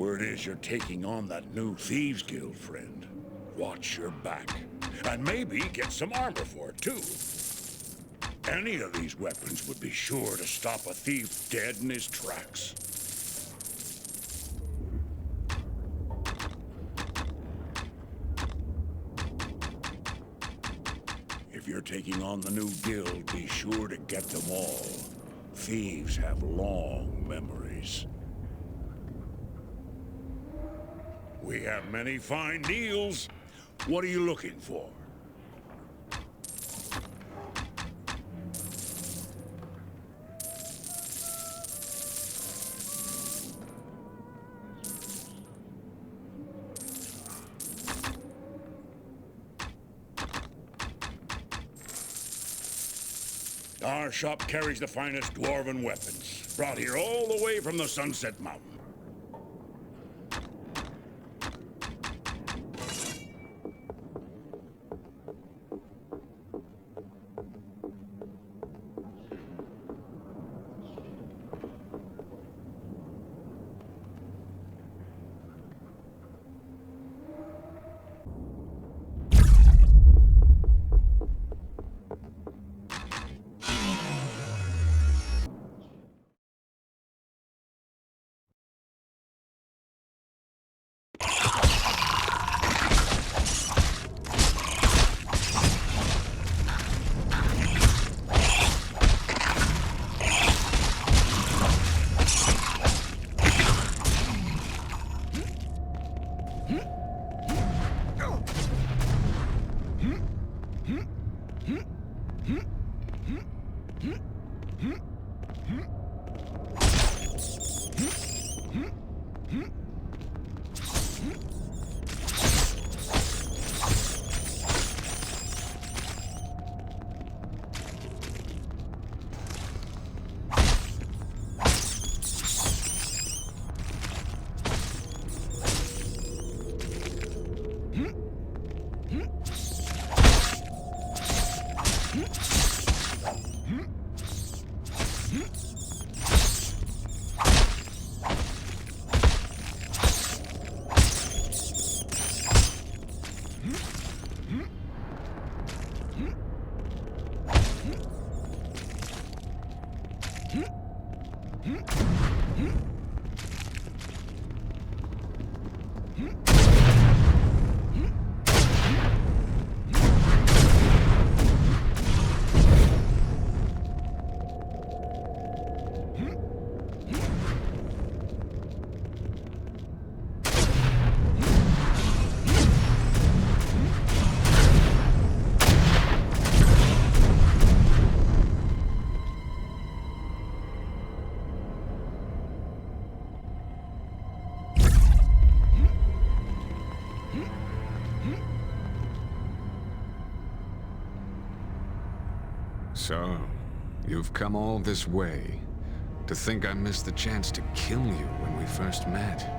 Word is you're taking on that new Thieves Guild, friend. Watch your back. And maybe get some armor for it, too. Any of these weapons would be sure to stop a thief dead in his tracks. If you're taking on the new guild, be sure to get them all. Thieves have long memories. We have many fine deals. What are you looking for? Our shop carries the finest Dwarven weapons, brought here all the way from the Sunset Mountain. So, you've come all this way to think I missed the chance to kill you when we first met.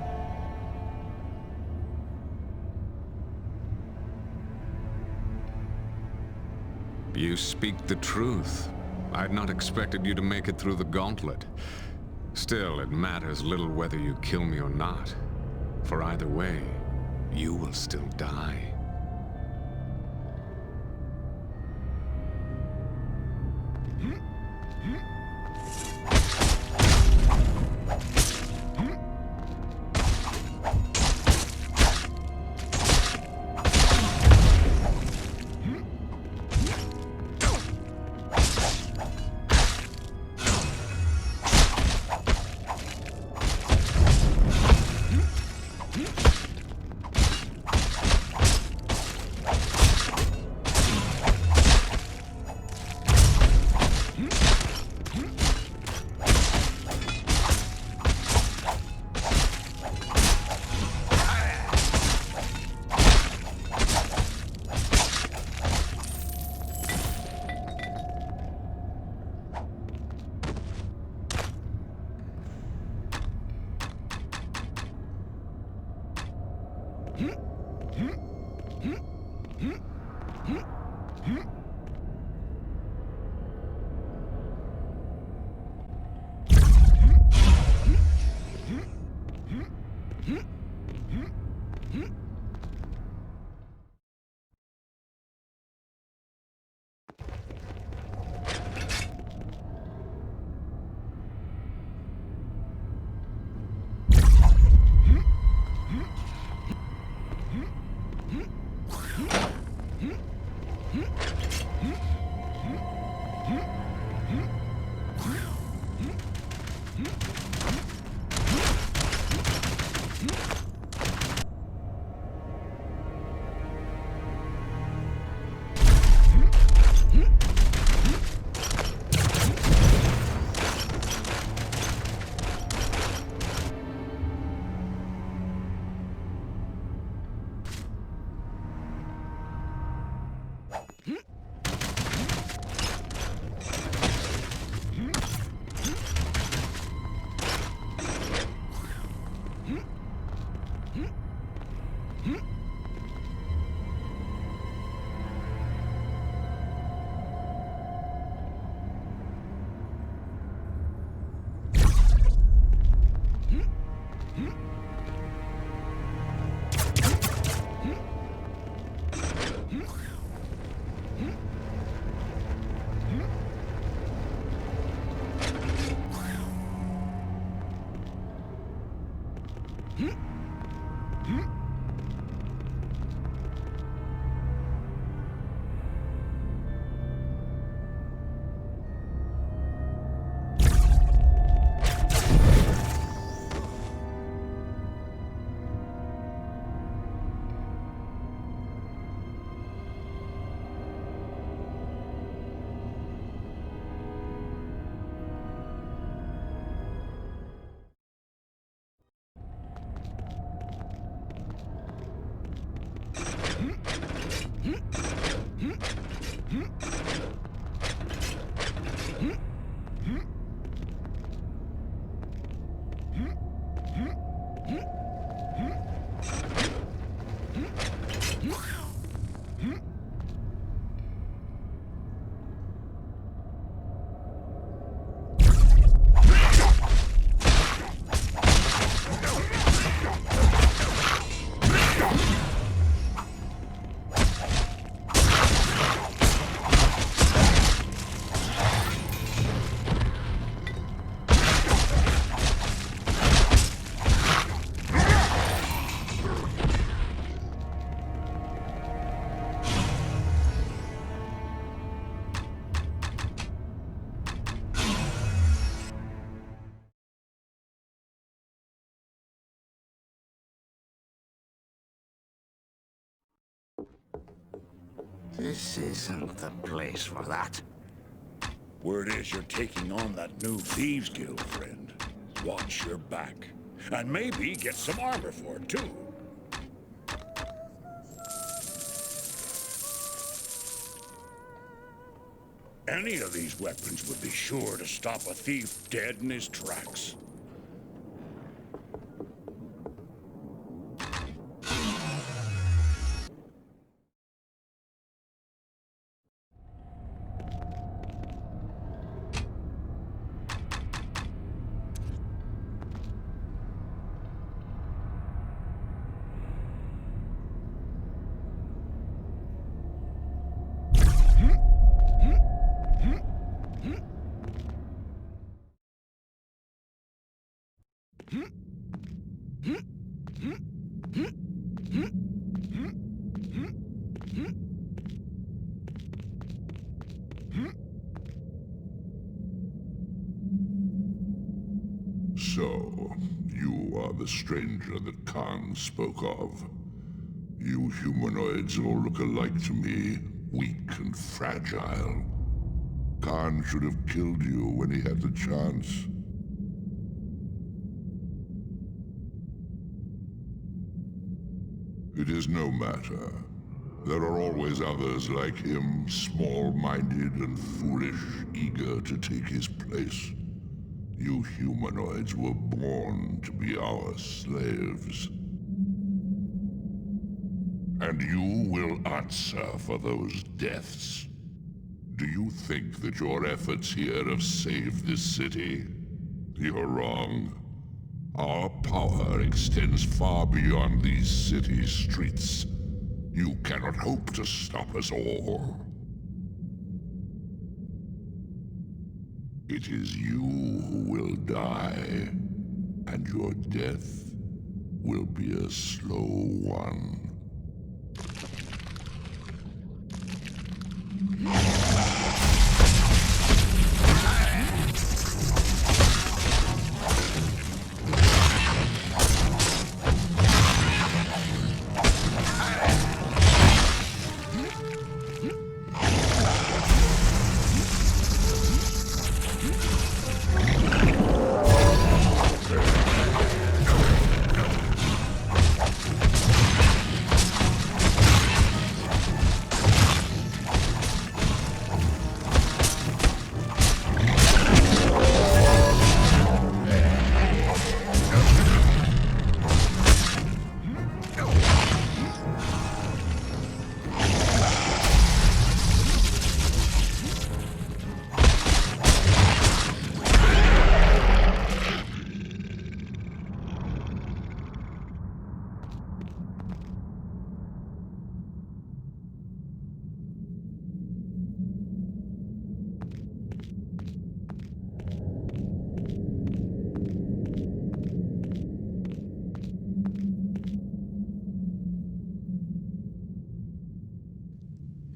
You speak the truth. I'd not expected you to make it through the gauntlet. Still, it matters little whether you kill me or not. For either way, you will still die. This isn't the place for that. Word is you're taking on that new Thieves Guild, friend. Watch your back. And maybe get some armor for it, too. Any of these weapons would be sure to stop a thief dead in his tracks. So, you are the stranger that Khan spoke of. You humanoids all look alike to me, weak and fragile. Khan should have killed you when he had the chance. It is no matter. There are always others like him, small-minded and foolish, eager to take his place. You humanoids were born to be our slaves. And you will answer for those deaths. Do you think that your efforts here have saved this city? You're wrong. Our power extends far beyond these city streets. You cannot hope to stop us all. It is you who will die, and your death will be a slow one.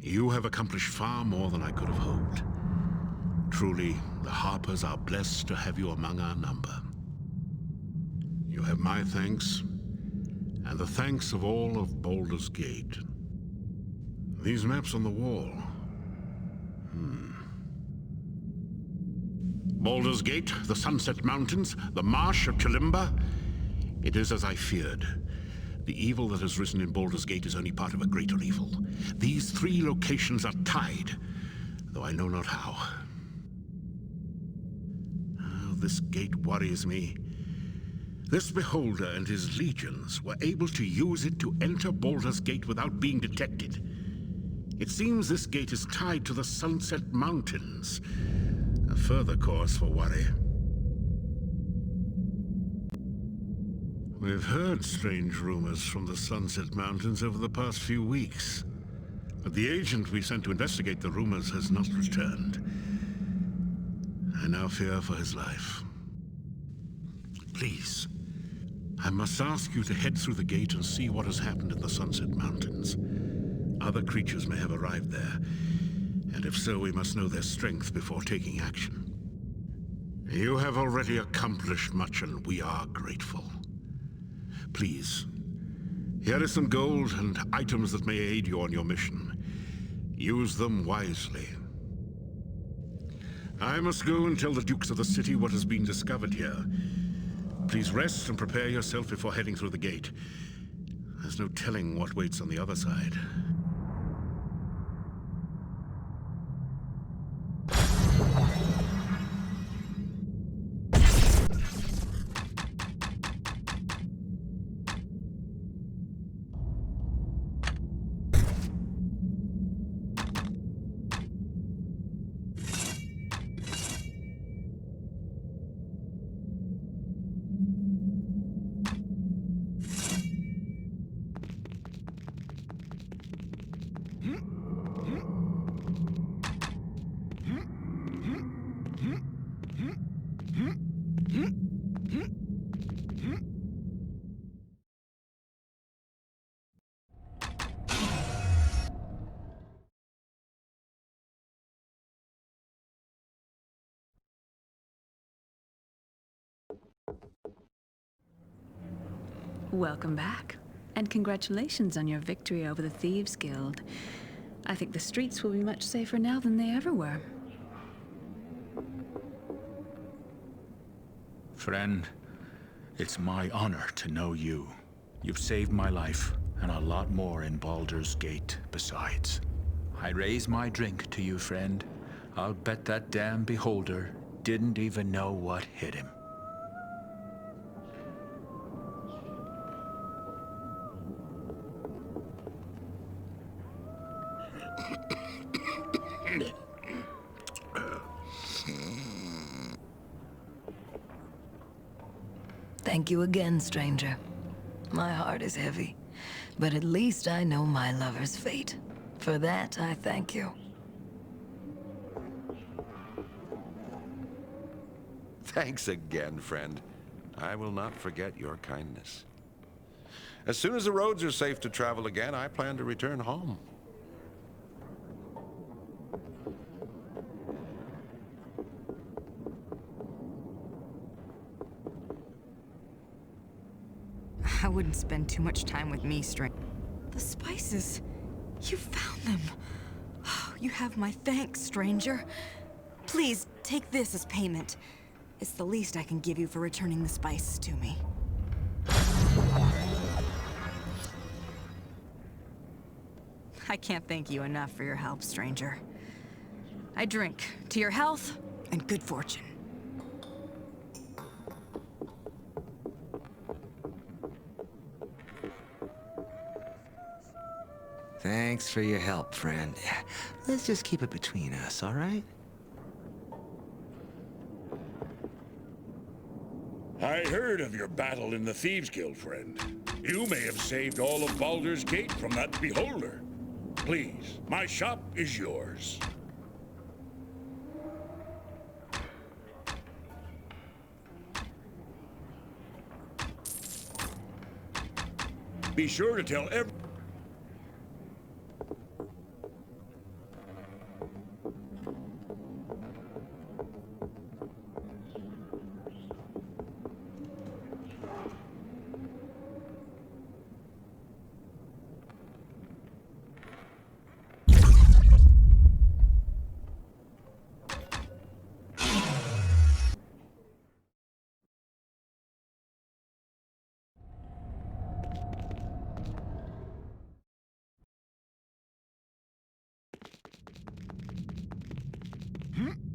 You have accomplished far more than I could have hoped. Truly, the Harpers are blessed to have you among our number. You have my thanks, and the thanks of all of Baldur's Gate. These maps on the wall. Baldur's Gate, the Sunset Mountains, the Marsh of Kalimba. It is as I feared. The evil that has risen in Baldur's Gate is only part of a greater evil. These three locations are tied, though I know not how. Oh, this gate worries me. This beholder and his legions were able to use it to enter Baldur's Gate without being detected. It seems this gate is tied to the Sunset Mountains. A further cause for worry. We've heard strange rumors from the Sunset Mountains over the past few weeks. But the agent we sent to investigate the rumors has not returned. I now fear for his life. Please, I must ask you to head through the gate and see what has happened in the Sunset Mountains. Other creatures may have arrived there, and if so, we must know their strength before taking action. You have already accomplished much, and we are grateful. Please, here is some gold and items that may aid you on your mission. Use them wisely. I must go and tell the Dukes of the City what has been discovered here. Please rest and prepare yourself before heading through the gate. There's no telling what waits on the other side. Welcome back, and congratulations on your victory over the Thieves Guild. I think the streets will be much safer now than they ever were. Friend, it's my honor to know you. You've saved my life, and a lot more in Baldur's Gate besides. I raise my drink to you, friend. I'll bet that damn beholder didn't even know what hit him. Thank you again, stranger. My heart is heavy, but at least I know my lover's fate. For that, I thank you. Thanks again, friend. I will not forget your kindness. As soon as the roads are safe to travel again, I plan to return home. I wouldn't spend too much time with me, The spices. You found them. Oh, you have my thanks, stranger. Please, take this as payment. It's the least I can give you for returning the spices to me. I can't thank you enough for your help, stranger. I drink to your health and good fortune. Thanks for your help, friend. Let's just keep it between us, all right? I heard of your battle in the Thieves Guild, friend. You may have saved all of Baldur's Gate from that beholder. Please, my shop is yours. Be sure to tell Hmm?